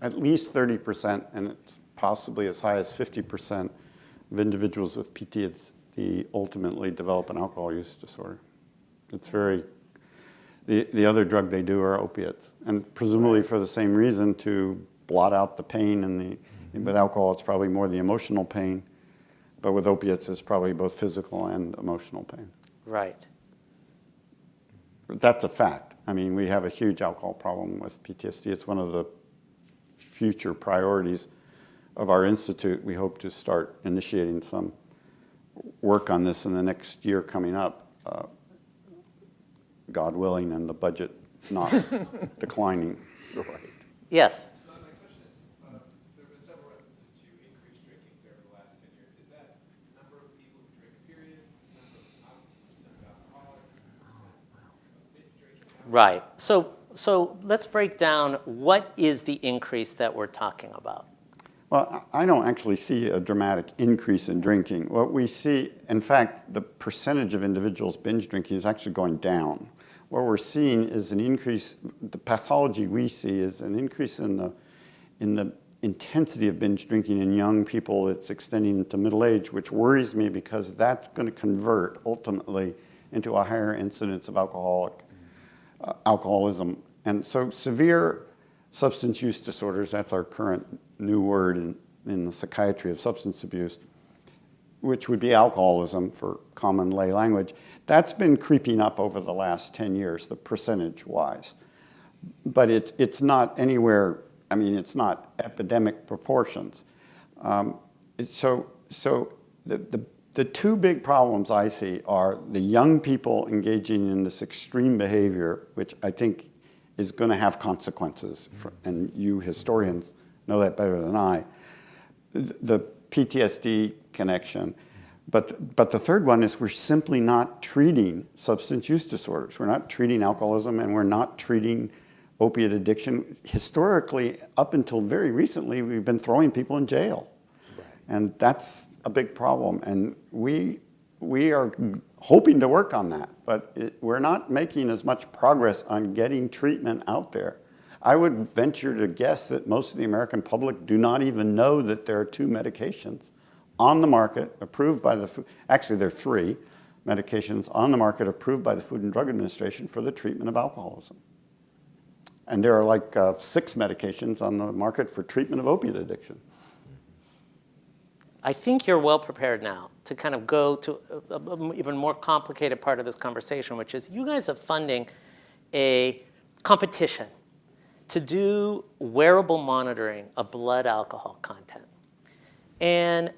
at least 30%, and it's possibly as high as 50% of individuals with PTSD ultimately develop an alcohol use disorder. It's the other drug they do are opiates, and presumably for the same reason, to blot out the pain. And with alcohol, it's probably more the emotional pain, but with opiates, it's probably both physical and emotional pain. Right. That's a fact. I mean, we have a huge alcohol problem with PTSD. It's one of the future priorities of our institute. We hope to start initiating some work on this in the next year coming up, God willing, and the budget not declining. Right. Yes. My question is, there have been several references to increased drinking over the last 10 years. Is that number of people who drink, period? Number of alcoholics? Binge drinking? Right. So let's break down what is the increase that we're talking about. Well, I don't actually see a dramatic increase in drinking. What we see, in fact, the percentage of individuals binge drinking is actually going down. What we're seeing is an increase, the pathology we see is an increase in the intensity of binge drinking in young people. It's extending into middle age, which worries me because that's going to convert ultimately into a higher incidence of alcoholism. And so severe substance use disorders, that's our current new word in the psychiatry of substance abuse, which would be alcoholism for common lay language, that's been creeping up over the last 10 years, the percentage-wise. But it's not anywhere, I mean, it's not epidemic proportions. So the two big problems I see are the young people engaging in this extreme behavior, which I think is going to have consequences, and you historians know that better than I. The PTSD connection. But the third one is we're simply not treating substance use disorders. We're not treating alcoholism, and we're not treating opiate addiction. Historically, up until very recently, we've been throwing people in jail. Right. And that's a big problem. And we are hoping to work on that, but we're not making as much progress on getting treatment out there. I would venture to guess that most of the American public do not even know that there are two medications on the market approved by the food. Actually, there are three medications on the market approved by the Food and Drug Administration for the treatment of alcoholism. And there are like 6 medications on the market for treatment of opiate addiction. I think you're well prepared now to kind of go to a even more complicated part of this conversation, which is you guys are funding a competition to do wearable monitoring of blood alcohol content. And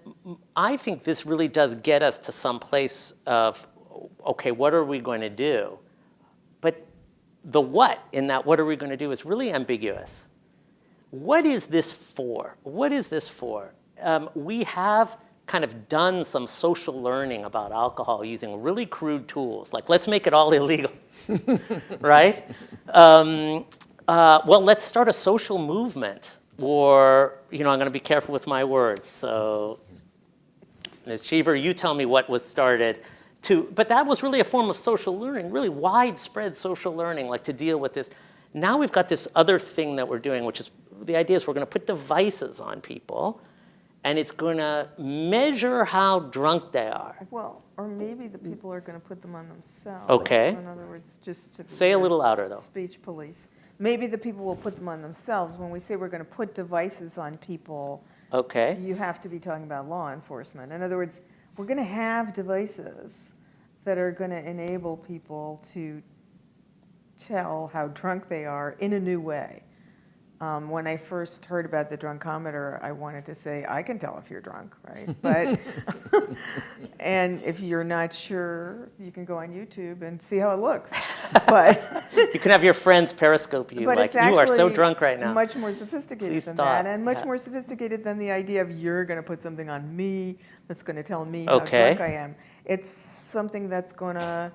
I think this really does get us to some place of, okay, what are we going to do? But the what in that what are we going to do is really ambiguous. What is this for? What is this for? We have kind of done some social learning about alcohol using really crude tools, like let's make it all illegal, right? Well, let's start a social movement, or, I'm going to be careful with my words. So, Ms. Cheever, you tell me what was started but that was really a form of social learning, really widespread social learning, like to deal with this. Now we've got this other thing that we're doing, which is, the idea is we're going to put devices on people, and it's going to measure how drunk they are. Well, or maybe the people are going to put them on themselves. Okay. So in other words, just to Say a little louder, though. Speech police. Maybe the people will put them on themselves. When we say we're going to put devices on people, Okay. you have to be talking about law enforcement. In other words, we're going to have devices that are going to enable people to tell how drunk they are in a new way. When I first heard about the Drunkometer, I wanted to say, I can tell if you're drunk, right? But and if you're not sure, you can go on YouTube and see how it looks. But You can have your friends periscope you, but like, it's you are so actually drunk right now. much more sophisticated Please than stop. that, and much Yeah. more sophisticated than the idea of you're going to put something on me that's going to tell me how Okay. drunk I am. It's something that's going to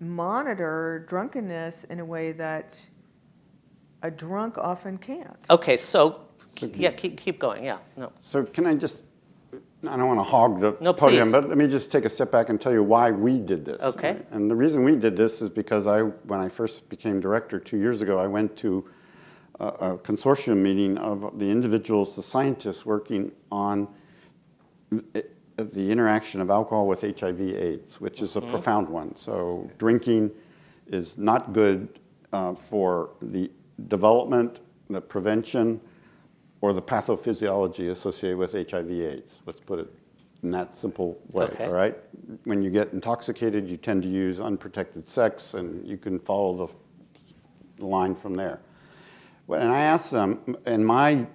monitor drunkenness in a way that a drunk often can't. Okay, so, yeah, keep going, yeah, no. So can I just, I don't want to hog the No, podium, please. but let me just take a step back and tell you why we did this. Okay. Right? And the reason we did this is because when I first became director 2 years ago, I went to a consortium meeting of the individuals, the scientists working on the interaction of alcohol with HIV/AIDS, which is a profound one. So drinking is not good for the development, the prevention, or the pathophysiology associated with HIV/AIDS. Let's put it in that simple way, Okay. all right? When you get intoxicated, you tend to use unprotected sex, and you can follow the line from there. And I asked them, and my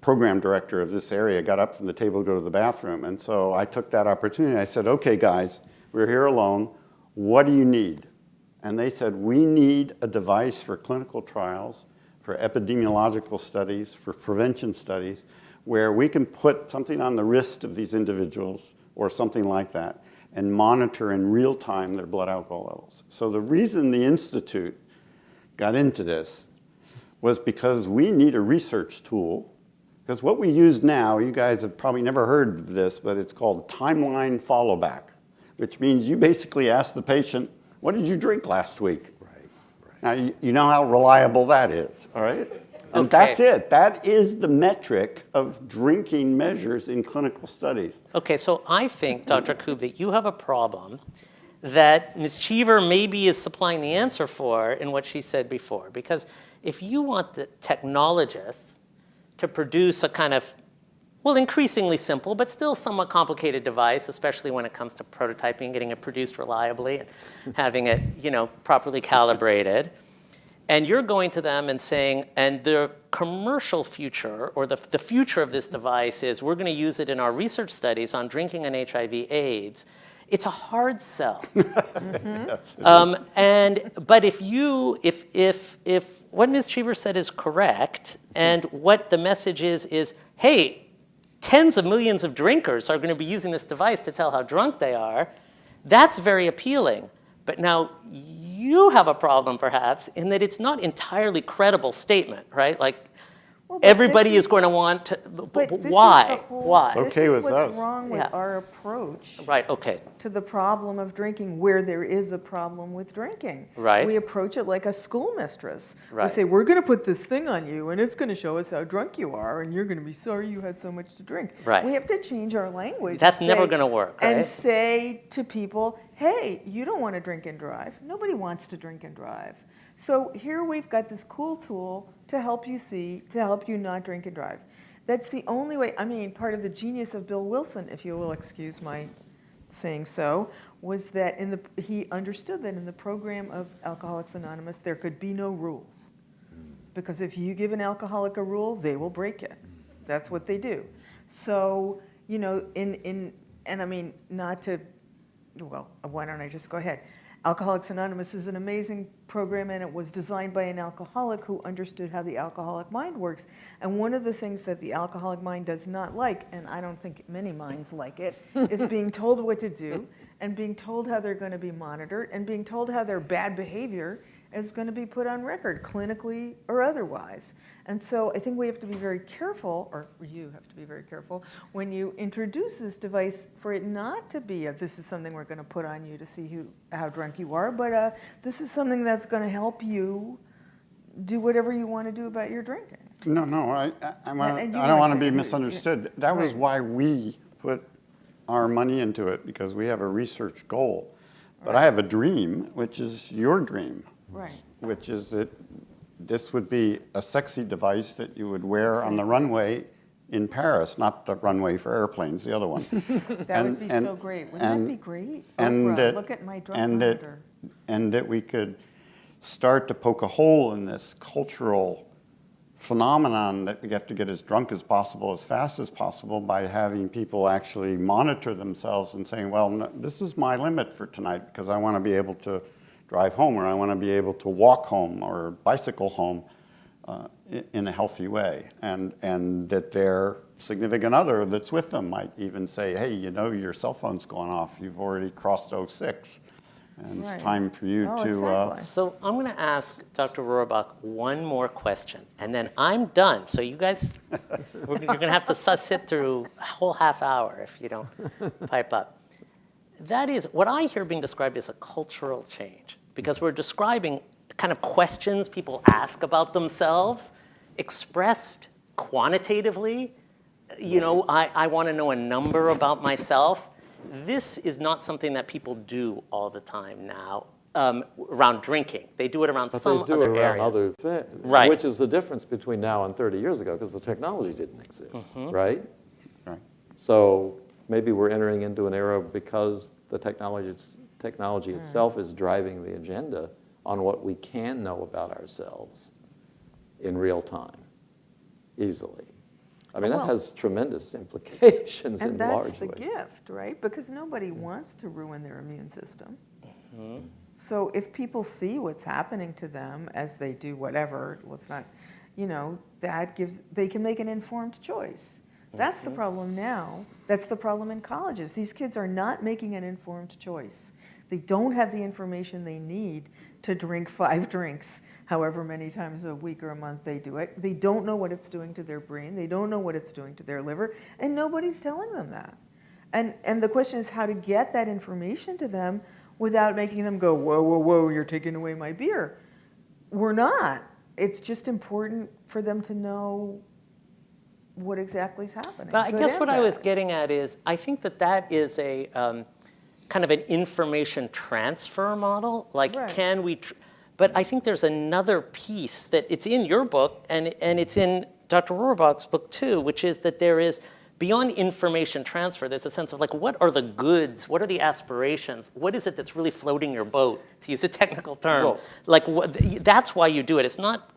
program director of this area got up from the table to go to the bathroom, and so I took that opportunity. I said, okay, guys, we're here alone. What do you need? And they said, we need a device for clinical trials, for epidemiological studies, for prevention studies, where we can put something on the wrist of these individuals or something like that and monitor in real time their blood alcohol levels. So the reason the Institute got into this was because we need a research tool, because what we use now, you guys have probably never heard of this, but it's called timeline followback, which means you basically ask the patient, what did you drink last week? Now, you know how reliable that is, all right? And Okay. that's it. That is the metric of drinking measures in clinical studies. Okay, so I think, Dr. Koob, that you have a problem that Ms. Cheever maybe is supplying the answer for in what she said before. Because if you want the technologists to produce a kind of, well, increasingly simple, but still somewhat complicated device, especially when it comes to prototyping, getting it produced reliably, and having it, properly calibrated. And you're going to them and saying, and the commercial future, or the future of this device is, we're going to use it in our research studies on drinking and HIV/AIDS. It's a hard sell. Yes. But if what Ms. Cheever said is correct, and what the message is, hey, tens of millions of drinkers are going to be using this device to tell how drunk they are, that's very appealing. But now you have a problem, perhaps, in that it's not entirely credible statement, right? Like, Well, but everybody this is going to want to, But this is why? the whole- Why? It's okay This with is us. what's wrong with Yeah. our approach Right, okay. to the problem of drinking, where there is a problem with drinking. Right. We approach it like a schoolmistress. Right. We say, we're going to put this thing on you, and it's going to show us how drunk you are, and you're going to be sorry you had so much to drink. Right. We have to change our language. That's and never say- gonna work, And right? say to people, hey, you don't want to drink and drive. Nobody wants to drink and drive. So here we've got this cool tool to help you see, to help you not drink and drive. That's the only way. I mean, part of the genius of Bill Wilson, if you will excuse my saying so, was that he understood that in the program of Alcoholics Anonymous, there could be no rules. Because if you give an alcoholic a rule, they will break it. That's what they do. So, you know, and I mean, not to, well, why don't I just go ahead? Alcoholics Anonymous is an amazing program, and it was designed by an alcoholic who understood how the alcoholic mind works. And one of the things that the alcoholic mind does not like, and I don't think many minds like it, is being told what to do, and being told how they're going to be monitored, and being told how their bad behavior is going to be put on record, clinically or otherwise. And so I think we have to be very careful, or you have to be very careful, when you introduce this device for it not to be this is something we're going to put on you to see how drunk you are, but this is something that's going to help you do whatever you want to do about your drinking. No, I And you don't want to say be it is, misunderstood. That was right. why we put our money into it, because we have a research goal. But I have a dream, which is your dream. Right. Which is that this would be a sexy device that you would wear on the runway in Paris, not the runway for airplanes, the other one. That would be so great. Wouldn't that be great? Oprah, look at my Drunkometer. And that we could start to poke a hole in this cultural phenomenon that we have to get as drunk as possible, as fast as possible, by having people actually monitor themselves and saying, well, no, this is my limit for tonight because I want to be able to drive home, or I want to be able to walk home or bicycle home in a healthy way. And that their significant other that's with them might even say, hey, you know, your cell phone's going off. You've already crossed 06. And Right. it's time for you to... Exactly. So I'm going to ask Dr. Rorabaugh one more question, and then I'm done. So you guys, you're going to have to sit through a whole half hour if you don't pipe up. That is, what I hear being described as a cultural change, because we're describing kind of questions people ask about themselves, expressed quantitatively. You know, I want to know a number about myself. This is not something that people do all the time now around drinking. They do it around some But they do other it around areas. other things, Right. which is the difference between now and 30 years ago, because the technology didn't exist, right? Right. So maybe we're entering into an era because the technology itself is driving the agenda on what we can know about ourselves in real time, easily. I mean, that Well, has tremendous implications And in that's large the ways. gift, right? Because nobody wants to ruin their immune system. So if people see what's happening to them as they do whatever, let's not, you know, they can make an informed choice. That's the problem now. That's the problem in colleges. These kids are not making an informed choice. They don't have the information they need to drink 5 drinks, however many times a week or a month they do it. They don't know what it's doing to their brain. They don't know what it's doing to their liver, and nobody's telling them that. And the question is how to get that information to them without making them go, whoa, whoa, whoa, you're taking away my beer. We're not. It's just important for them to know what exactly is happening. But I good guess and what I was bad. getting at is, I think that is a kind of an information transfer model. Like, Right. can we? But I think there's another piece that it's in your book, and it's in Dr. Rohrabach's book too, which is that there is, beyond information transfer, there's a sense of like, what are the goods? What are the aspirations? What is it that's really floating your boat, to use a technical term? Well- Like, that's why you do it. It's not,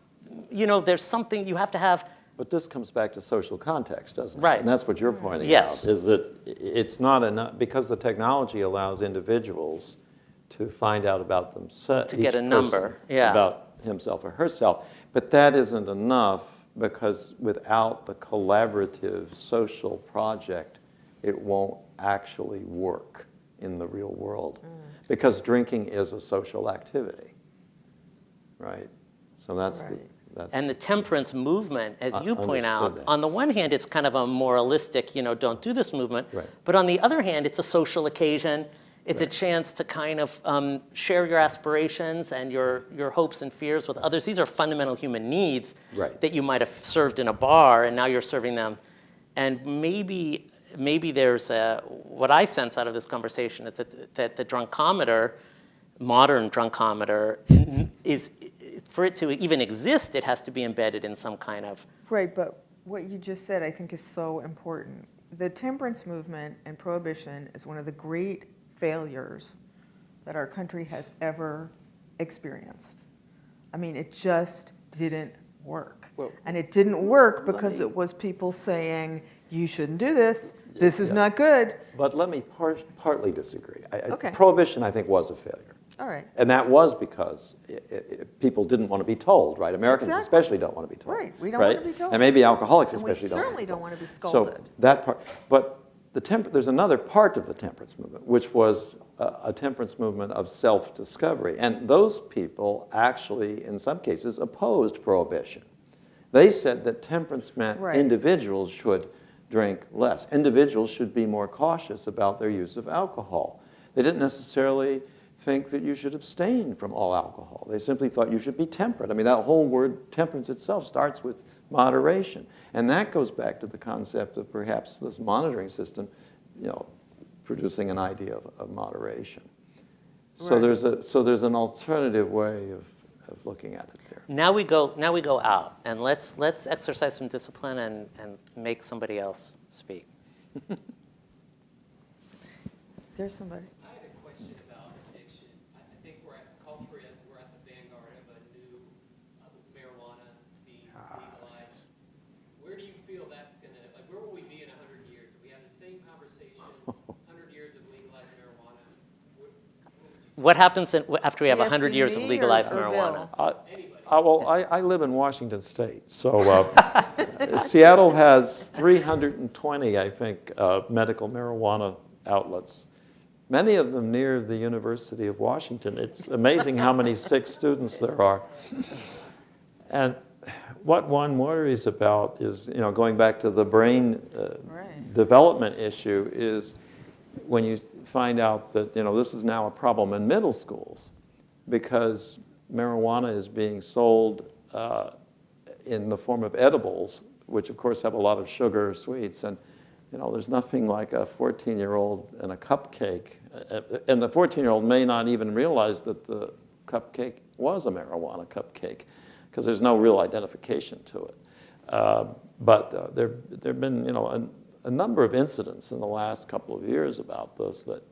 you know, there's something you have to have. But this comes back to social context, doesn't it? Right. And that's what you're pointing Yes. out, is that it's not enough, because the technology allows individuals to find out about themselves. To get a number, yeah. About himself or herself. But that isn't enough, because without the collaborative social project, it won't actually work in the real world. Because drinking is a social activity, right? So that's Right. And the temperance movement, as you point out, Understood that. on the one hand, it's kind of a moralistic, you know, don't do this movement. Right. But on the other hand, it's a social occasion. It's a chance to kind of share your aspirations and your hopes and fears with others. These are fundamental human needs Right. that you might have served in a bar, and now you're serving them. And maybe there's what I sense out of this conversation is that the drunkometer, modern drunkometer, is, for it to even exist, it has to be embedded in some kind of. Right, but what you just said, I think, is so important. The temperance movement and prohibition is one of the great failures that our country has ever experienced. I mean, it just didn't work. Well, and it didn't work because it was people saying, you shouldn't do this, this is Yeah. not good. But let me partly disagree. Okay. Prohibition, I think, was a failure. All right. And that was because people didn't want to be told, right? Americans Exactly. especially don't want to be told. Right, we don't want to be told. And maybe alcoholics And especially we don't. certainly don't want to be So scolded. that part, but there's another part of the temperance movement, which was a temperance movement of self-discovery. And those people actually, in some cases, opposed prohibition. They said that temperance meant Right. individuals should drink less. Individuals should be more cautious about their use of alcohol. They didn't necessarily think that you should abstain from all alcohol. They simply thought you should be temperate. I mean, that whole word temperance itself starts with moderation. And that goes back to the concept of perhaps this monitoring system, producing an idea of moderation. So Right. there's an alternative way of looking at it there. Now we go out, and let's exercise some discipline and make somebody else speak. There's somebody. I had a question about addiction. I think we're at the vanguard of a new marijuana being legalized. Where do you feel that's gonna, where will we be in 100 years? If we have the same conversation, 100 years of legalized marijuana, what would you say? What happens after we have Are you 100 years of asking me legalized or marijuana? Bill? I live in Washington State, so Seattle has 320, I think, medical marijuana outlets. Many of them near the University of Washington. It's amazing how many sick students there are. And what one worries about is, going back to the brain Right. development issue, is when you find out that, this is now a problem in middle schools because marijuana is being sold in the form of edibles, which of course have a lot of sugar or sweets. And there's nothing like a 14-year-old and a cupcake. And the 14-year-old may not even realize that the cupcake was a marijuana cupcake because there's no real identification to it. But there have been, a number of incidents in the last couple of years about this that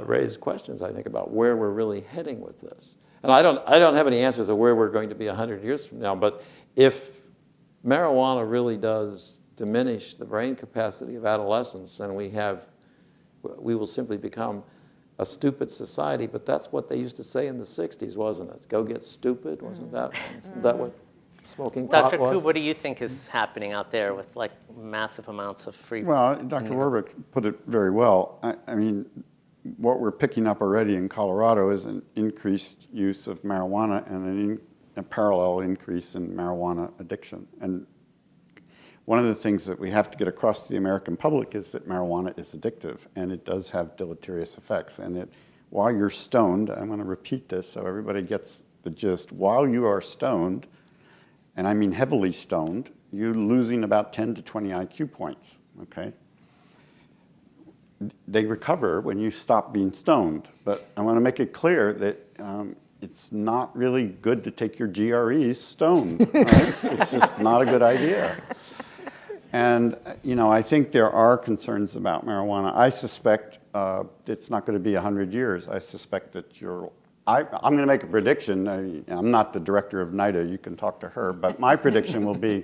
raise questions, I think, about where we're really heading with this. And I don't have any answers of where we're going to be 100 years from now, but if marijuana really does diminish the brain capacity of adolescents, then we will simply become a stupid society. But that's what they used to say in the 60s, wasn't it? Go get stupid, wasn't that what smoking pot Dr. was? Koob, what do you think is happening out there with massive amounts of free? Well, Dr. Rorabaugh put it very well. I mean, what we're picking up already in Colorado is an increased use of marijuana and a parallel increase in marijuana addiction. And one of the things that we have to get across to the American public is that marijuana is addictive, and it does have deleterious effects. And while you're stoned, I'm going to repeat this so everybody gets the gist, while you are stoned, and I mean heavily stoned, you're losing about 10 to 20 IQ points, okay? They recover when you stop being stoned, but I want to make it clear that it's not really good to take your GREs stoned. Right? It's just not a good idea. And I think there are concerns about marijuana. I suspect it's not going to be 100 years. I suspect that I'm going to make a prediction. I'm not the director of NIDA. You can talk to her. But my prediction will be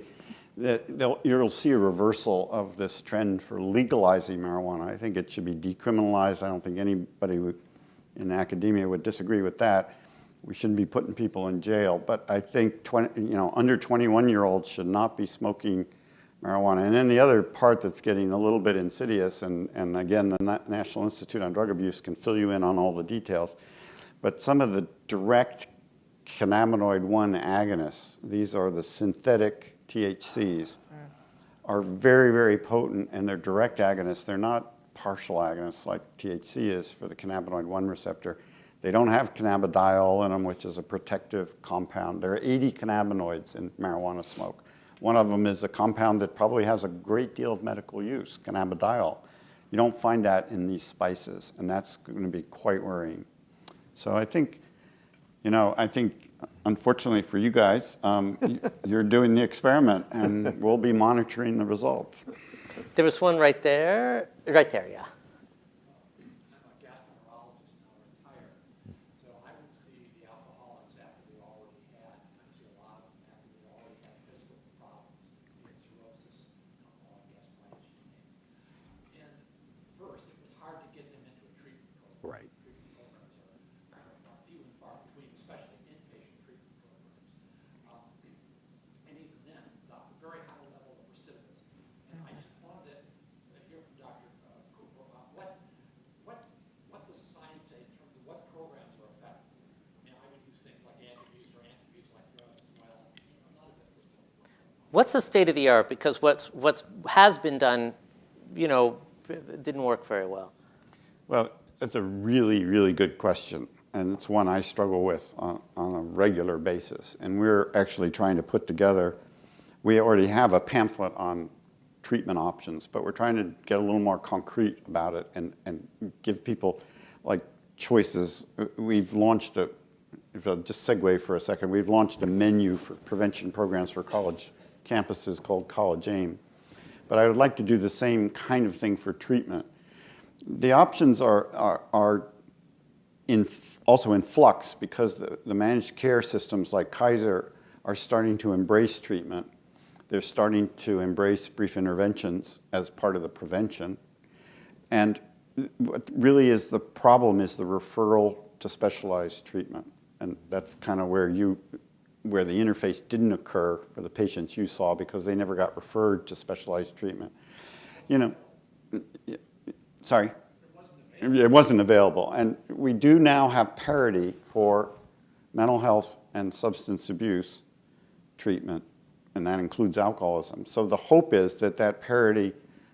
that you'll see a reversal of this trend for legalizing marijuana. I think it should be decriminalized. I don't think anybody in academia would disagree with that. We shouldn't be putting people in jail. But I think under 21-year-olds should not be smoking marijuana. And then the other part that's getting a little bit insidious, and again, the National Institute on Drug Abuse can fill you in on all the details, but some of the direct cannabinoid 1 agonists, these are the synthetic THCs, are very, very potent, and they're direct agonists. They're not partial agonists like THC is for the cannabinoid 1 receptor. They don't have cannabidiol in them, which is a protective compound. There are 80 cannabinoids in marijuana smoke. One of them is a compound that probably has a great deal of medical use, cannabidiol. You don't find that in these spices, and that's going to be quite worrying. So I think unfortunately for you guys, you're doing the experiment, and we'll be monitoring the results. There was one right there, yeah. I'm a gastroenterologist now, retired, so I would see the alcoholics after they already had, I see a lot of them after they already had fiscal problems, be it cirrhosis, alcoholic gastritis, you name it. And first, it was hard to get them into a treatment program. Right. Treatment programs are few and far between, especially inpatient treatment programs. And even then, the very high level of recidivism. And I just wanted to hear from Dr. Koob about what does science say in terms of what programs are effective? I mean, I would use things like anti-abuse or anti-abuse-like drugs as well. None of it was really working. What's the state of the art? Because what's has been done, didn't work very well. Well, that's a really, really good question, and it's one I struggle with on a regular basis. And we're actually trying to put together, we already have a pamphlet on treatment options, but we're trying to get a little more concrete about it and give people like choices. We've launched if I'll just segue for a second, we've launched a menu for prevention programs for college campuses called College Aim. But I would like to do the same kind of thing for treatment. The options are also in flux because the managed care systems like Kaiser are starting to embrace treatment. They're starting to embrace brief interventions as part of the prevention. And what really is the problem is the referral to specialized treatment. And that's kind of where the interface didn't occur for the patients you saw because they never got referred to specialized treatment. Sorry? It wasn't available. And we do now have parity for mental health and substance abuse treatment, and that includes alcoholism. So the hope is that that parity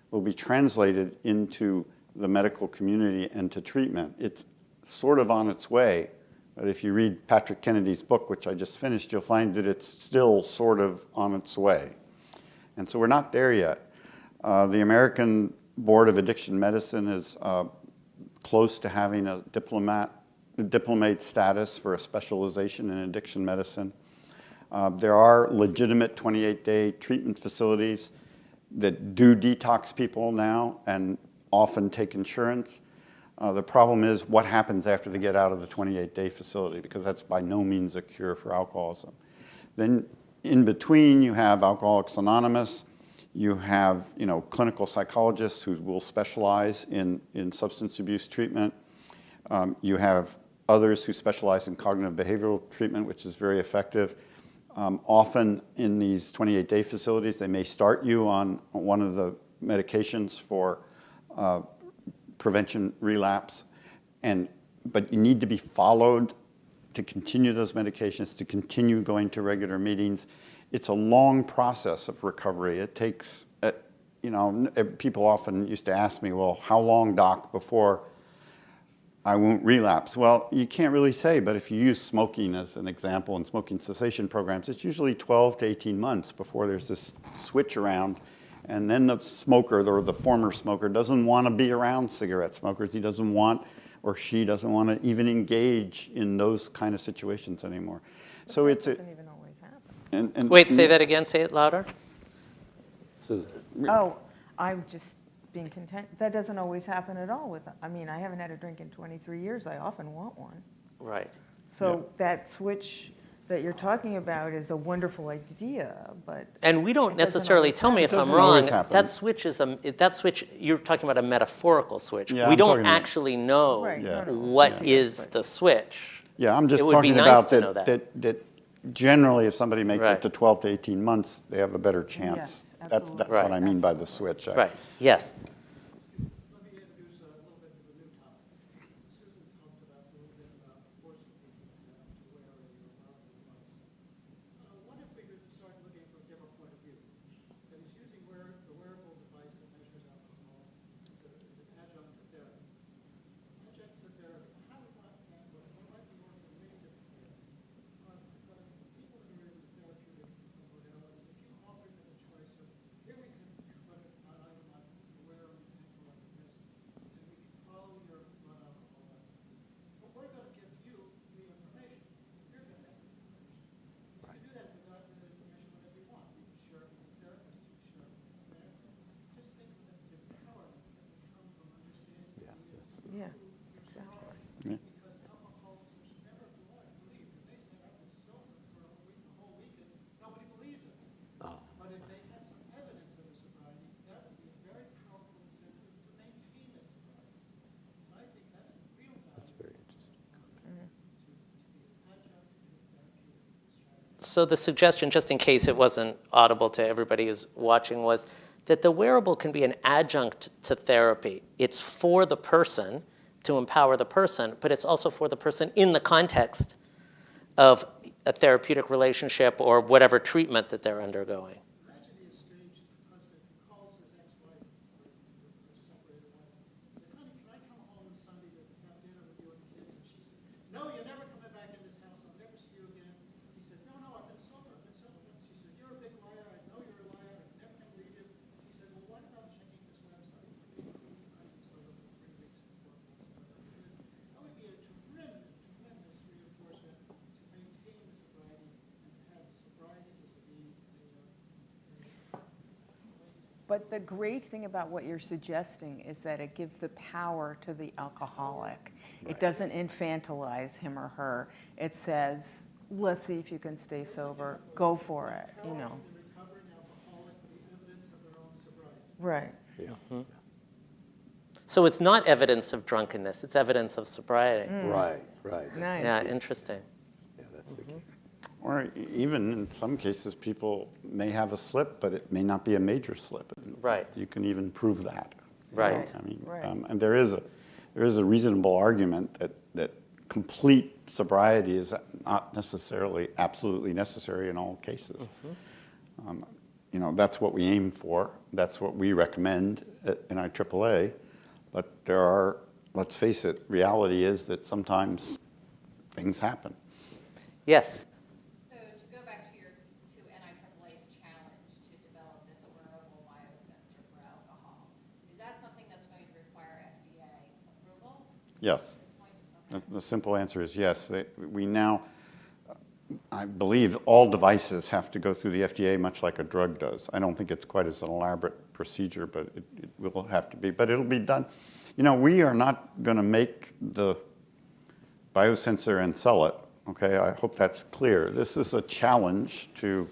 will be translated into the medical community and to treatment. It's sort of on its way, but if you read Patrick Kennedy's book, which I just finished, you'll find that it's still sort of on its way. And so we're not there yet. The American Board of Addiction Medicine is close to having a diplomate status for a specialization in addiction medicine. There are legitimate 28-day treatment facilities that do detox people now and often take insurance. The problem is what happens after they get out of the 28-day facility, because that's by no means a cure for alcoholism. Then in between, you have Alcoholics Anonymous. You have clinical psychologists who will specialize in substance abuse treatment. You have others who specialize in cognitive behavioral treatment, which is very effective. Often in these 28-day facilities, they may start you on one of the medications for prevention relapse, but you need to be followed to continue those medications, to continue going to regular meetings. It's a long process of recovery. It takes, people often used to ask me, well, how long, doc, before I won't relapse? Well, you can't really say, but if you use smoking as an example in smoking cessation programs, it's usually 12 to 18 months before there's this switch around. And then the smoker, or the former smoker, doesn't want to be around cigarette smokers. He doesn't want, or she doesn't want to even engage in those kind of situations anymore. But So that it's doesn't even always happen. Wait, say that again. Say it louder. Susan. Oh, I'm just being content. That doesn't always happen at all I haven't had a drink in 23 years. I often want one. Right. So that switch that you're talking about is a wonderful idea, but And we don't it doesn't necessarily, always tell me if happen. I'm Doesn't always wrong, happen. that switch, you're talking about a metaphorical switch. Yeah, We I'm don't talking about- actually know Right, Yeah. no, no, what yeah. is But- the switch. Yeah, I'm just It would be talking nice about to know that. that generally if somebody makes Right. it to 12 to 18 months, they have a better chance. Yes, That's absolutely. what I Right. mean by the switch. Right, yes. Let me introduce a little bit of a new topic. Susan talked about a little bit about forcing people to wear a wearable device. What if we could start looking from a different point of view? That is using the wearable device that measures alcohol as an adjunct to therapy. Adjunct to therapy, how would that work? It might be working in many different ways. Because people who are in the therapeutic modalities, if you offer them a choice of, here we can put an item on the wearable Yeah, exactly. Yeah. Because alcoholics never believe. If they said I was sober for a week, the whole weekend, nobody believes it. Oh. But if they had some evidence of a sobriety, that would be a very powerful incentive to maintain that sobriety. And I think that's the real value. That's very interesting. To be an adjunct to a therapeutic strategy. So the suggestion, just in case it wasn't audible to everybody who's watching, was that the wearable can be an adjunct to therapy. It's for the person, to empower the person, but it's also for the person in the context of a therapeutic relationship or whatever treatment that they're undergoing. Imagine the estranged husband who calls his ex-wife or separated wife and says, honey, can I come home on Sunday to have dinner with you and the kids? And she says, no, you're never coming back in this house. I'll never see you again. He says, no, I've been sober. She says, you're a big liar. I know you're a liar. I never can believe you. He said, well, what about checking this website for me? I've been sober for 3 weeks and 4 months, whatever it is. That would be a tremendous reinforcement to maintain the sobriety and have sobriety as But the great thing about what you're suggesting is that it gives the power to the alcoholic. It doesn't infantilize him or her. It says, let's see if you can stay sober. Go for it, you know. the recovering alcoholic the evidence of their own sobriety. Right. Yeah. So it's not evidence of drunkenness, it's evidence of sobriety. Right. Nice. Yeah, interesting. Yeah, that's the key. Or even in some cases, people may have a slip, but it may not be a major slip. Right. You can even prove that. Right. I mean, Right. and there is a reasonable argument that complete sobriety is not necessarily absolutely necessary in all cases. That's what we aim for. That's what we recommend at NIAAA. But there are, let's face it, reality is that sometimes things happen. Yes. So to go back to NIAAA's challenge to develop this wearable biosensor for alcohol, is that something that's going to require FDA approval? Yes. Okay. The simple answer is yes. We now, I believe, all devices have to go through the FDA, much like a drug does. I don't think it's quite as an elaborate procedure, but it will have to be. But it'll be done. We are not going to make the biosensor and sell it. Okay, I hope that's clear. This is a challenge to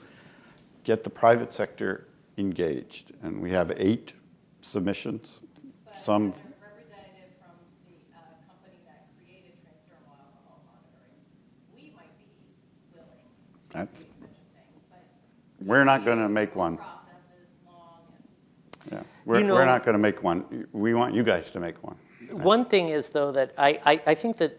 get the private sector engaged, and we have 8 submissions. But Some. as a representative from the company that created transdermal alcohol monitoring, we might be willing to That's- create such a thing, but We're not going to make one. the process is long and Yeah, we're not going to make one. We want you guys to make one. One thing is, though, that I think that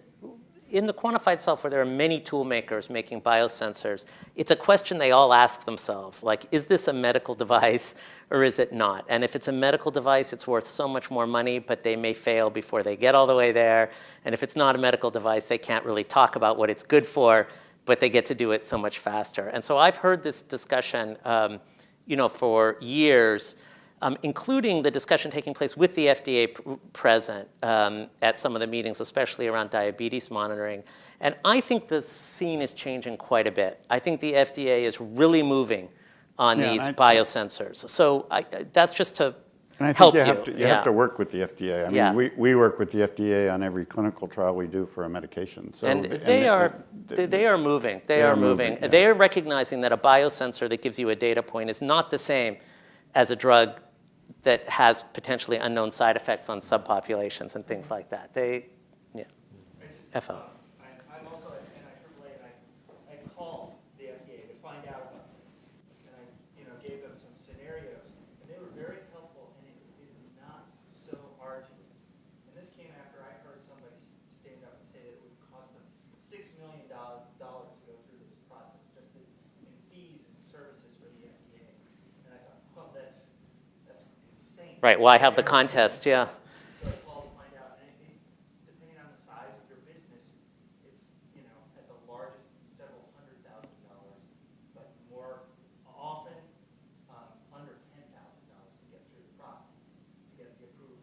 in the quantified self, where there are many tool makers making biosensors, it's a question they all ask themselves, like, is this a medical device or is it not? And if it's a medical device, it's worth so much more money, but they may fail before they get all the way there. And if it's not a medical device, they can't really talk about what it's good for, but they get to do it so much faster. And so I've heard this discussion for years, including the discussion taking place with the FDA present at some of the meetings, especially around diabetes monitoring. And I think the scene is changing quite a bit. I think the FDA is really moving on these biosensors. So that's just to And I help think you have to work with the FDA. I mean, Yeah. we work with the FDA on every clinical trial we do for a medication. So, And they are moving. They are moving. yeah. They are recognizing that a biosensor that gives you a data point is not the same as a drug that has potentially unknown side effects on subpopulations and things like that. FL. I'm also at NIAAA, and I called the FDA to find out about this. And I gave them some scenarios, and they were very helpful, and it is not so arduous. And this came after I heard somebody stand up and say that it would cost them $6 million to go through this process, just in fees and services for the FDA. And I thought, well, that's insane. Right, well, I have the contest, yeah. So I called to find out, and depending on the size of your business, it's, at the largest, several $100,000, but more often, under $10,000 to get through the process, to get the approval.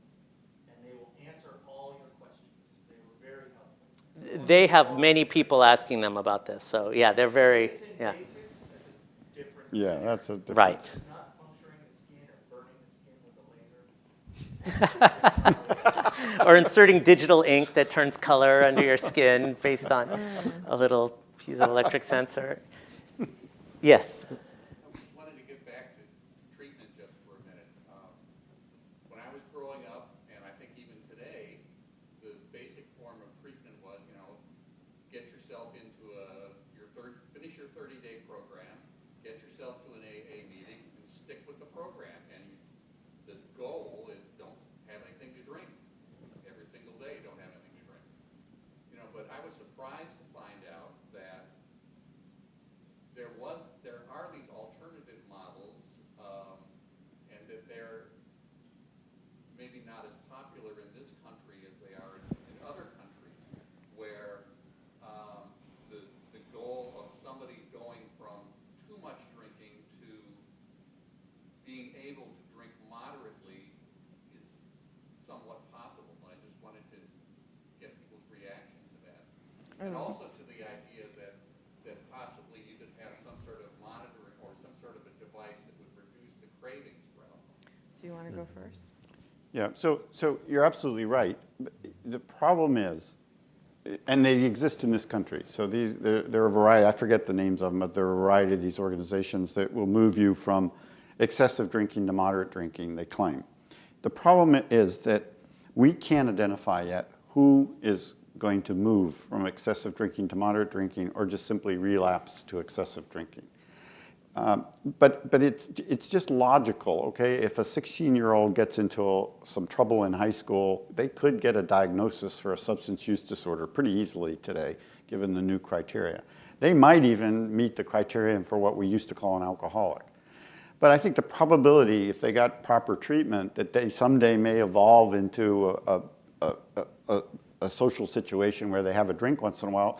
And they will answer all your questions. They were very helpful. They have many people asking them about this, so yeah, they're very, It's yeah. invasive, that's a different. Yeah, that's a different. Right. It's not puncturing the skin or burning the skin with a laser. or inserting digital ink that turns color under your skin based on a little piezoelectric sensor. Yes. I wanted to get back to treatment just for a minute. When I was growing up, and I think even today, the basic form of treatment was, get yourself into finish your 30-day program, get yourself to an AA meeting, and stick with the program. And the goal is don't have anything to drink. Every single day, don't have anything to drink. But I was surprised to find out that there are these alternative models, and that they're maybe not as popular in this country as they are in other countries, where the goal of somebody going from too much drinking to being able to drink moderately is somewhat possible. And I just wanted to get people's reaction to that. And also to the idea that possibly you could have some sort of monitoring or some sort of a device that would reduce the cravings for alcohol. Do you want to go first? Yeah, so you're absolutely right. The problem is, and they exist in this country, so there are a variety, I forget the names of them, but there are a variety of these organizations that will move you from excessive drinking to moderate drinking, they claim. The problem is that we can't identify yet who is going to move from excessive drinking to moderate drinking or just simply relapse to excessive drinking. But it's just logical, okay? If a 16-year-old gets into some trouble in high school, they could get a diagnosis for a substance use disorder pretty easily today, given the new criteria. They might even meet the criterion for what we used to call an alcoholic. But I think the probability, if they got proper treatment, that they someday may evolve into a social situation where they have a drink once in a while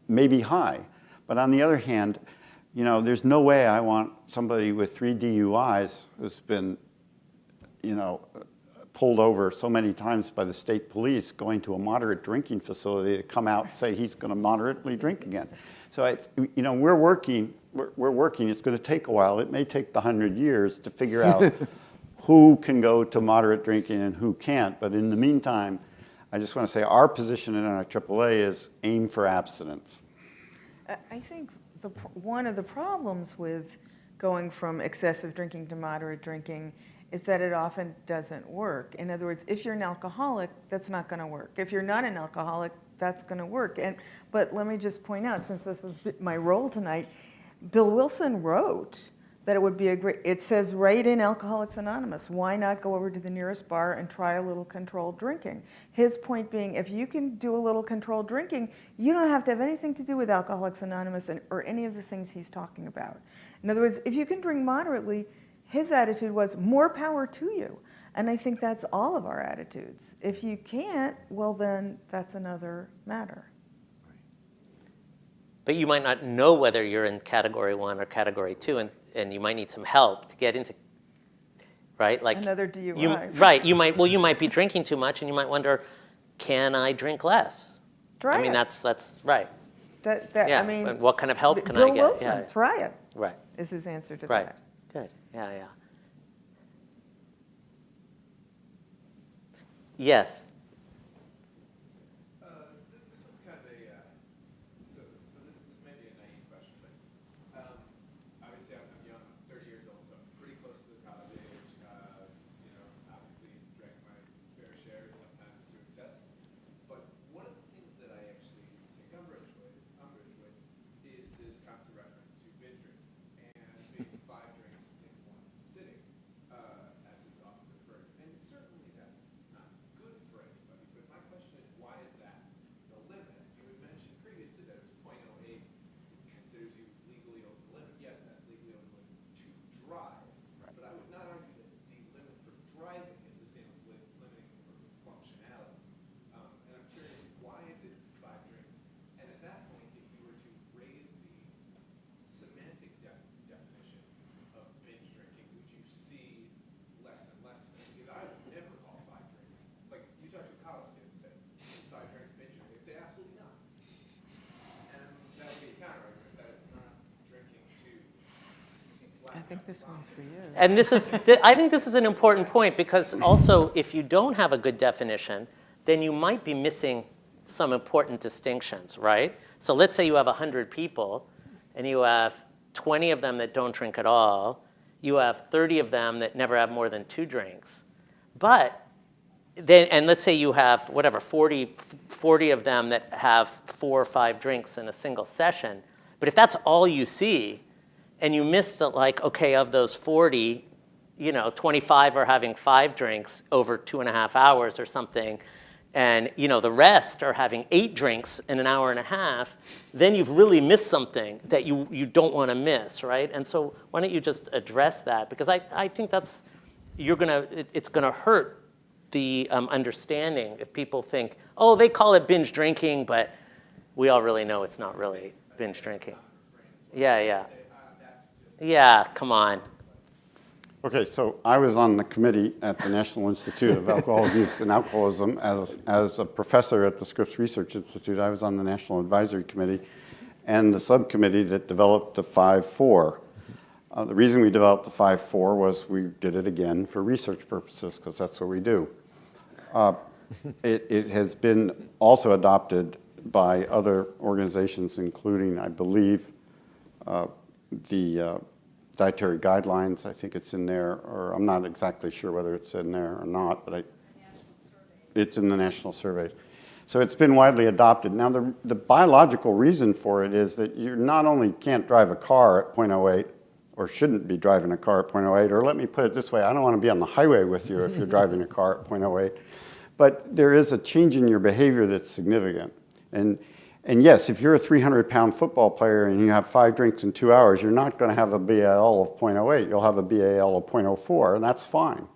may be high. But on the other hand, there's no way I want somebody with 3 DUIs who's been, pulled over so many times by the state police going to a moderate drinking facility to come out and say he's going to moderately drink again. So, we're working. It's going to take a while. It may take 100 years to figure out who can go to moderate drinking and who can't. But in the meantime, I just want to say our position in NIAAA is aim for abstinence. I think one of the problems with going from excessive drinking to moderate drinking is that it often doesn't work. In other words, if you're an alcoholic, that's not going to work. If you're not an alcoholic, that's going to work. But let me just point out, since this is my role tonight, Bill Wilson wrote that it would be it says right in Alcoholics Anonymous, why not go over to the nearest bar and try a little controlled drinking? His point being, if you can do a little controlled drinking, you don't have to have anything to do with Alcoholics Anonymous or any of the things he's talking about. In other words, if you can drink moderately, his attitude was more power to you. And I think that's all of our attitudes. If you can't, well then that's another matter. But you might not know whether you're in category 1 or category 2, and you might need some help to get into, right? Like another DUI. Right. You might be drinking too much, and you might wonder, can I drink less? Try it. I mean, that's right. I mean, what kind of help can I Bill get? Wilson, try it. Right. Is his answer to Right. that. Good. Yeah. Yes. This one's kind of this may be a naive question, but obviously I'm young, I'm 30 years old, so I'm pretty close to the college age. Obviously drank my fair share, sometimes to excess. But one of the things that I actually take umbrage with is this constant reference to binge drinking and maybe 5 drinks in one sitting, as is often referred. And certainly that's not good for anybody. But my question is, why is that the limit? You had mentioned previously that it was 0.08 considers you legally over the limit. Yes, that's legally over the limit to drive. Right. But I would not argue that the limit for driving is the same as limiting for functionality. And I'm curious, why is it 5 drinks? And at that point, if you were to raise the semantic definition of binge drinking, would you see less and less of it? Because I would never call 5 drinks. Like, you talk to a college kid and say, is 5 drinks binge drinking? They'd say, absolutely not. And that would be a counter-argument that it's not drinking to black I think this one's for you. And I think this is an important point, because also if you don't have a good definition, then you might be missing some important distinctions, right? So let's say you have 100 people, and you have 20 of them that don't drink at all. You have 30 of them that never have more than 2 drinks. But then, and let's say you have, whatever, 40 of them that have 4 or 5 drinks in a single session. But if that's all you see, and you miss that, like, okay, of those 40, 25 are having 5 drinks over 2.5 hours or something, and the rest are having 8 drinks in an hour and a half, then you've really missed something that you don't want to miss, right? And so why don't you just address that? Because I think it's gonna hurt the understanding if people think, oh, they call it binge drinking, but we all really know it's not really binge drinking. Yeah, come on. Okay, so I was on the committee at the National Institute of Alcohol Abuse and Alcoholism as a professor at the Scripps Research Institute. I was on the National Advisory Committee and the subcommittee that developed the 5-4. The reason we developed the 5-4 was we did it again for research purposes, because that's what we do. It has been also adopted by other organizations, including, I believe, the dietary guidelines. I think it's in there, or I'm not exactly sure whether it's in there or not, but it's in the national surveys. So it's been widely adopted. Now, the biological reason for it is that you not only can't drive a car at 0.08, or shouldn't be driving a car at 0.08, or let me put it this way, I don't want to be on the highway with you if you're driving a car at 0.08, but there is a change in your behavior that's significant. And yes, if you're a 300-pound football player and you have 5 drinks in 2 hours, you're not going to have a BAL of 0.08. You'll have a BAL of 0.04, and that's fine.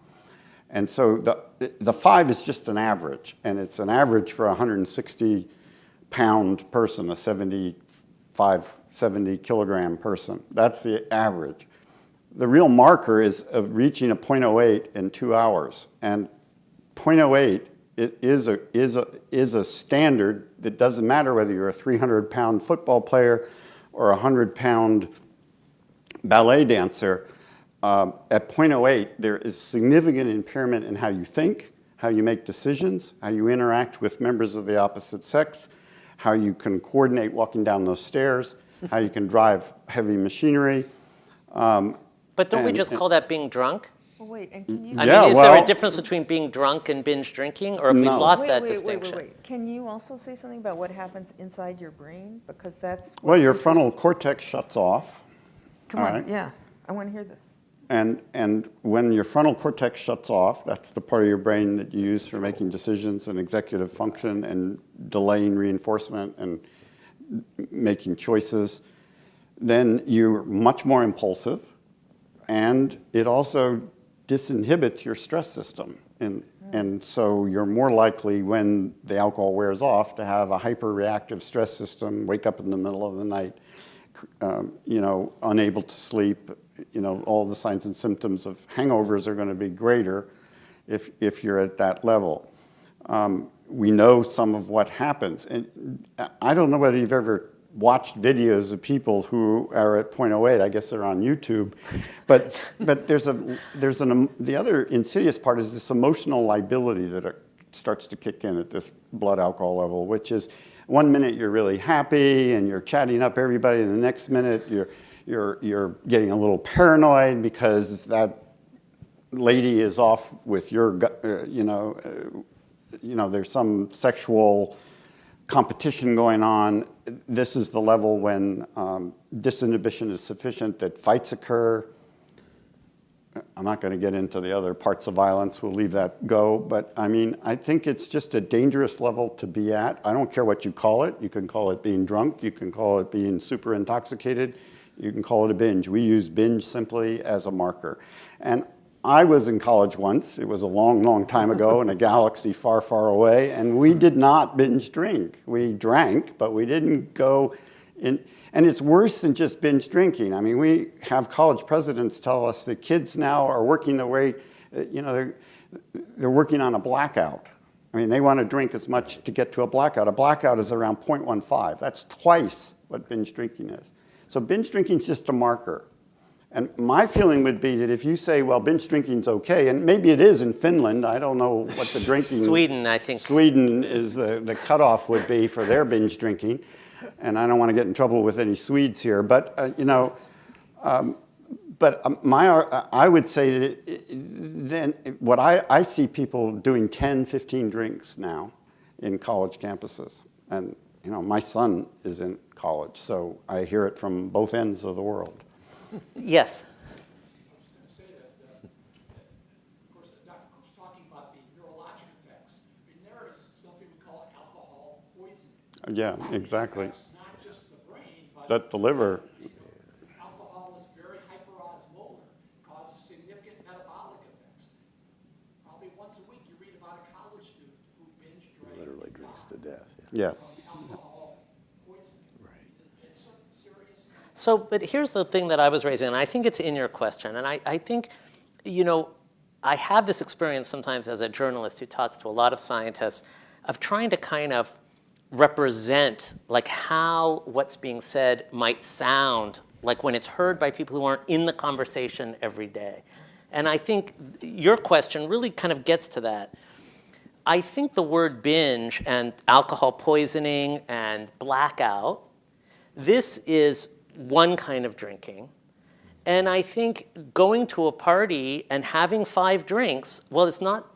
And so the 5 is just an average, and it's an average for a 160-pound person, a 70-kilogram person. That's the average. The real marker is of reaching a 0.08 in 2 hours, and 0.08 it is a standard that doesn't matter whether you're a 300-pound football player or a 100-pound ballet dancer. At 0.08, there is significant impairment in how you think, how you make decisions, how you interact with members of the opposite sex, how you can coordinate walking down those stairs, how you can drive heavy machinery. But don't we just call that being drunk? Well, wait, and can you... I mean, is there a difference between being drunk and binge drinking, or have we lost that distinction? Wait. Can you also say something about what happens inside your brain? Because that's... Well, your frontal cortex shuts off. Come on, yeah. I want to hear this. And when your frontal cortex shuts off, that's the part of your brain that you use for making decisions and executive function and delaying reinforcement and making choices, then you're much more impulsive, and it also disinhibits your stress system. And so you're more likely, when the alcohol wears off, to have a hyperreactive stress system, wake up in the middle of the night, unable to sleep. All the signs and symptoms of hangovers are going to be greater if you're at that level. We know some of what happens. And I don't know whether you've ever watched videos of people who are at 0.08. I guess they're on YouTube. But the other insidious part is this emotional liability that starts to kick in at this blood alcohol level, which is 1 minute you're really happy and you're chatting up everybody, and the next minute you're getting a little paranoid because that lady is off with your, there's some sexual competition going on. This is the level when disinhibition is sufficient that fights occur. I'm not going to get into the other parts of violence. We'll leave that go. But I mean, I think it's just a dangerous level to be at. I don't care what you call it. You can call it being drunk. You can call it being super intoxicated. You can call it a binge. We use binge simply as a marker. And I was in college once. It was a long, long time ago in a galaxy far, far away. And we did not binge drink. We drank, but we didn't go in. And it's worse than just binge drinking. I mean, we have college presidents tell us that kids now are working their way, they're working on a blackout. I mean, they want to drink as much to get to a blackout. A blackout is around 0.15. That's twice what binge drinking is. So binge drinking is just a marker. And my feeling would be that if you say, well, binge drinking's okay, and maybe it is in Finland, I don't know what the drinking... Sweden, I think. Sweden is the cutoff would be for their binge drinking. And I don't want to get in trouble with any Swedes here. But, I would say that then what I see people doing 10, 15 drinks now in college campuses. And, my son is in college, so I hear it from both ends of the world. Yes. I was going to say that, of course, Dr. Koob's talking about the neurologic effects. I mean, there is something we call alcohol poisoning. Yeah, exactly. It's not just the brain, but That the liver. Alcohol is very hyperosmolar, causes significant metabolic effects. Probably once a week you read about a college student who binge drank. Literally drinks to death. Yeah. Alcohol poisoning. Right. It's a serious. So, but here's the thing that I was raising, and I think it's in your question, and I think, I have this experience sometimes as a journalist who talks to a lot of scientists of trying to kind of represent like how what's being said might sound like when it's heard by people who aren't in the conversation every day. And I think your question really kind of gets to that. I think the word binge and alcohol poisoning and blackout, this is one kind of drinking. And I think going to a party and having 5 drinks, well, it's not,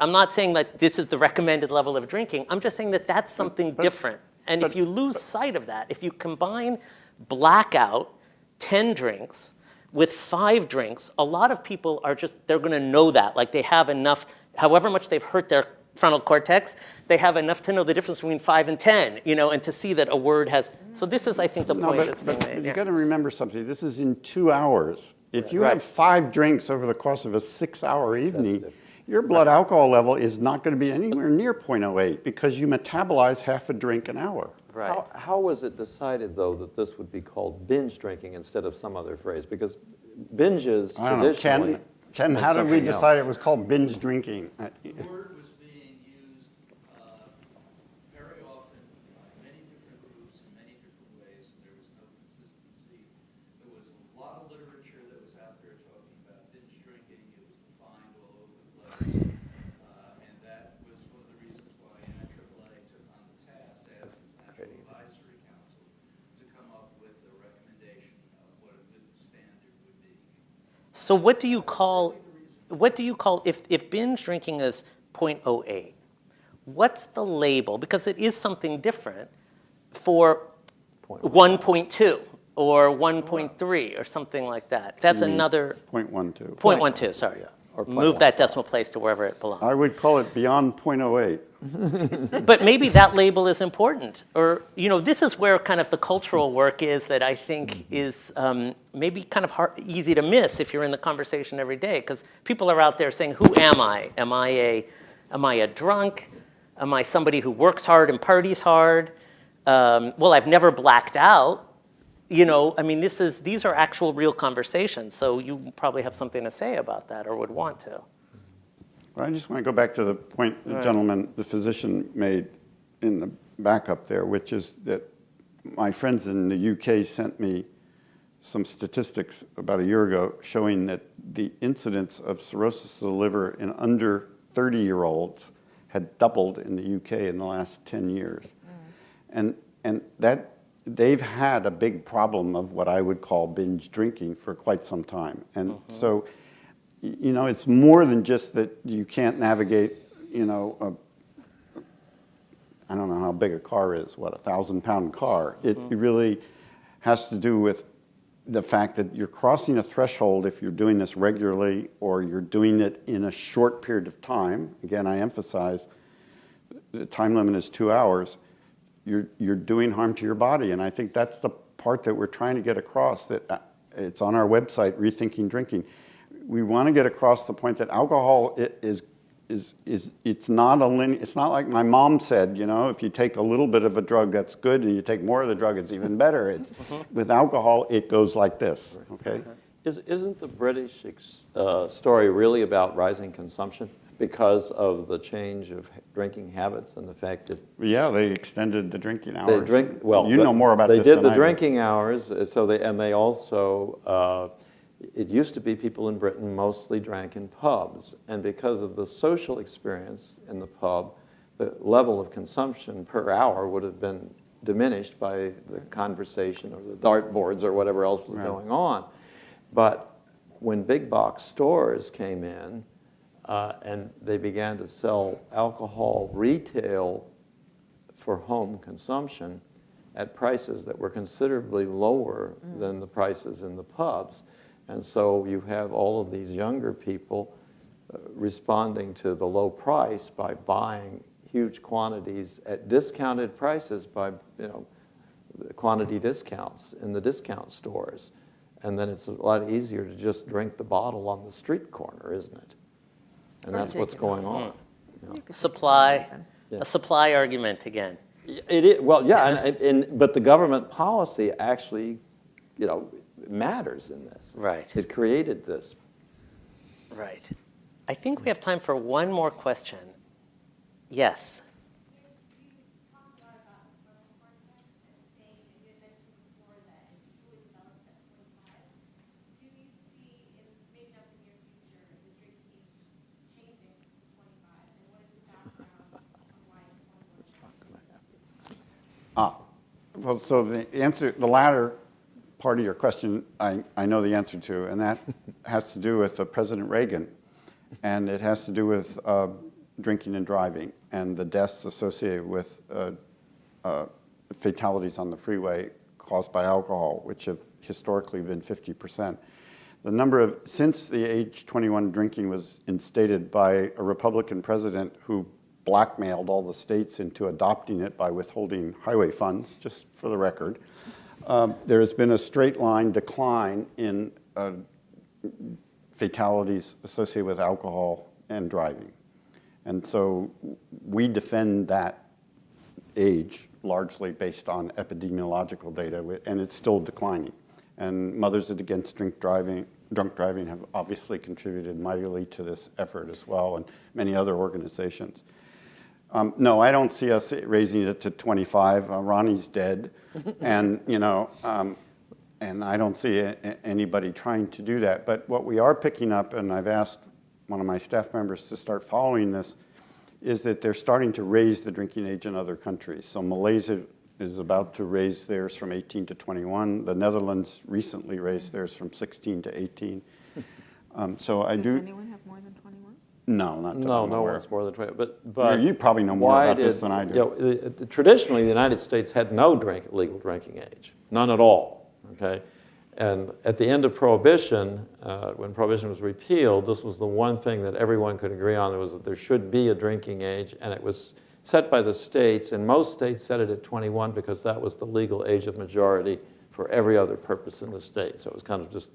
I'm not saying that this is the recommended level of drinking. I'm just saying that that's something different. And if you lose sight of that, if you combine blackout, 10 drinks, with 5 drinks, a lot of people are they're going to know that. Like they have enough, however much they've hurt their frontal cortex, they have enough to know the difference between 5 and 10, and to see that a word has. So this is, I think, the point that's being made. You got to remember something. This is in 2 hours. If you have 5 drinks over the course of a 6-hour evening, your blood alcohol level is not going to be anywhere near 0.08 because you metabolize half a drink an hour. Right. How was it decided, though, that this would be called binge drinking instead of some other phrase? Because binges I don't know. traditionally... Ken, how did we decide it was called binge drinking? The word was being used very often by many different groups in many different ways, and there was no consistency. There was a lot of literature that was out there talking about binge drinking. It was defined all over the place. And that was one of the reasons why NIAAA took on the task as its National Advisory Council to come up with a recommendation of what a good standard would be. So what do you call, if binge drinking is 0.08, what's the label? Because it is something different for 1.2 or 1.3 or something like that. That's another. 0.12. 0.12, sorry. Or Move that decimal place to wherever it belongs. I would call it beyond 0.08. But maybe that label is important. Or, this is where kind of the cultural work is that I think is maybe kind of easy to miss if you're in the conversation every day. Because people are out there saying, who am I? Am I a drunk? Am I somebody who works hard and parties hard? Well, I've never blacked out. These are actual real conversations. So you probably have something to say about that or would want to. Well, I just want to go back to the point the gentleman, the physician, made in the backup there, which is that my friends in the UK sent me some statistics about a year ago showing that the incidence of cirrhosis of the liver in under 30-year-olds had doubled in the UK in the last 10 years. And that they've had a big problem of what I would call binge drinking for quite some time. And so, it's more than just that you can't navigate, I don't know how big a car is, what, a 1,000-pound car. It really has to do with the fact that you're crossing a threshold if you're doing this regularly or you're doing it in a short period of time. Again, I emphasize the time limit is 2 hours. You're doing harm to your body. And I think that's the part that we're trying to get across, that it's on our website, Rethinking Drinking. We want to get across the point that alcohol it's not like my mom said, if you take a little bit of a drug, that's good, and you take more of the drug, it's even better. With alcohol, it goes like this, okay? Isn't the British story really about rising consumption because of the change of drinking habits and the fact that Yeah, they extended the drinking hours. they drink well? You know more about this They did than the I do. drinking hours, they also It used to be people in Britain mostly drank in pubs, and because of the social experience in the pub, the level of consumption per hour would have been diminished by the conversation or the dartboards or whatever else was going on. But when big box stores came in and they began to sell alcohol retail for home consumption at prices that were considerably lower than the prices in the pubs. And so you have all of these younger people responding to the low price by buying huge quantities at discounted prices by, quantity discounts in the discount stores. And then it's a lot easier to just drink the bottle on the street corner, isn't it? And that's what's going on. Supply, a supply argument again. It is, well, yeah, but the government policy actually, matters in this. Right. It created this. Right. I think we have time for one more question. Yes. You talked a lot about the frontal cortex and saying, and you had mentioned before that it fully develops at 25. Do you see, in maybe not the near future, the drinking age changing to 25? And what is the background on why it's 21? Well, so the latter part of your question, I know the answer to, and that has to do with President Reagan, and it has to do with drinking and driving and the deaths associated with fatalities on the freeway caused by alcohol, which have historically been 50%. The number of, since the age 21 drinking was instated by a Republican president who blackmailed all the states into adopting it by withholding highway funds, just for the record, there has been a straight line decline in fatalities associated with alcohol and driving. And so we defend that age largely based on epidemiological data, and it's still declining. And Mothers Against Drunk Driving have obviously contributed mightily to this effort as well, and many other organizations. No, I don't see us raising it to 25. Ronnie's dead, and and I don't see anybody trying to do that. But what we are picking up, and I've asked one of my staff members to start following this, is that they're starting to raise the drinking age in other countries. So Malaysia is about to raise theirs from 18 to 21. The Netherlands recently raised theirs from 16 to 18. So I do. Does anyone have more than 21? No, not that No, I'm no aware one's of. more than 20. But You probably know more about this than I do. Traditionally, the United States had no legal drinking age, none at all. Okay, and at the end of Prohibition, when Prohibition was repealed, this was the one thing that everyone could agree on. Was that there should be a drinking age, and it was set by the states, and most states set it at 21 because that was the legal age of majority for every other purpose in the state. So it was kind of just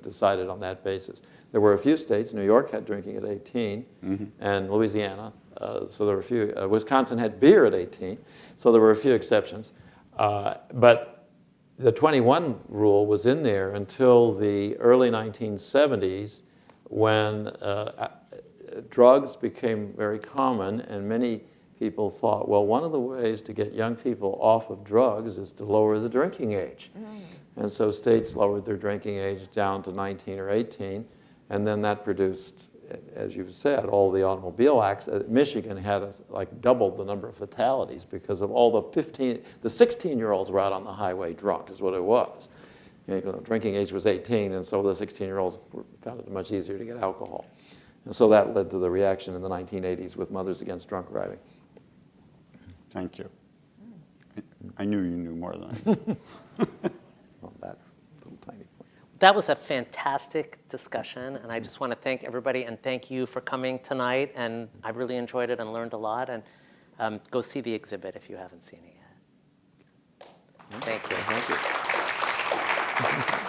decided on that basis. There were a few states. New York had drinking at 18, and Louisiana. So there were a few. Wisconsin had beer at 18. So there were a few exceptions. But the 21 rule was in there until the early 1970s, when drugs became very common, and many people thought, well, one of the ways to get young people off of drugs is to lower the drinking age. And so states lowered their drinking age down to 19 or 18, and then that produced, as you said, all the automobile accidents. Michigan had like doubled the number of fatalities because of all the 16-year-olds were out on the highway drunk, is what it was. Drinking age was 18, and so the 16-year-olds found it much easier to get alcohol. And so that led to the reaction in the 1980s with Mothers Against Drunk Driving. Thank you. I knew you knew more than I did. Well, that little tiny point. That was a fantastic discussion, and I just want to thank everybody and thank you for coming tonight. And I really enjoyed it and learned a lot. And go see the exhibit if you haven't seen it yet. Thank you. Thank you.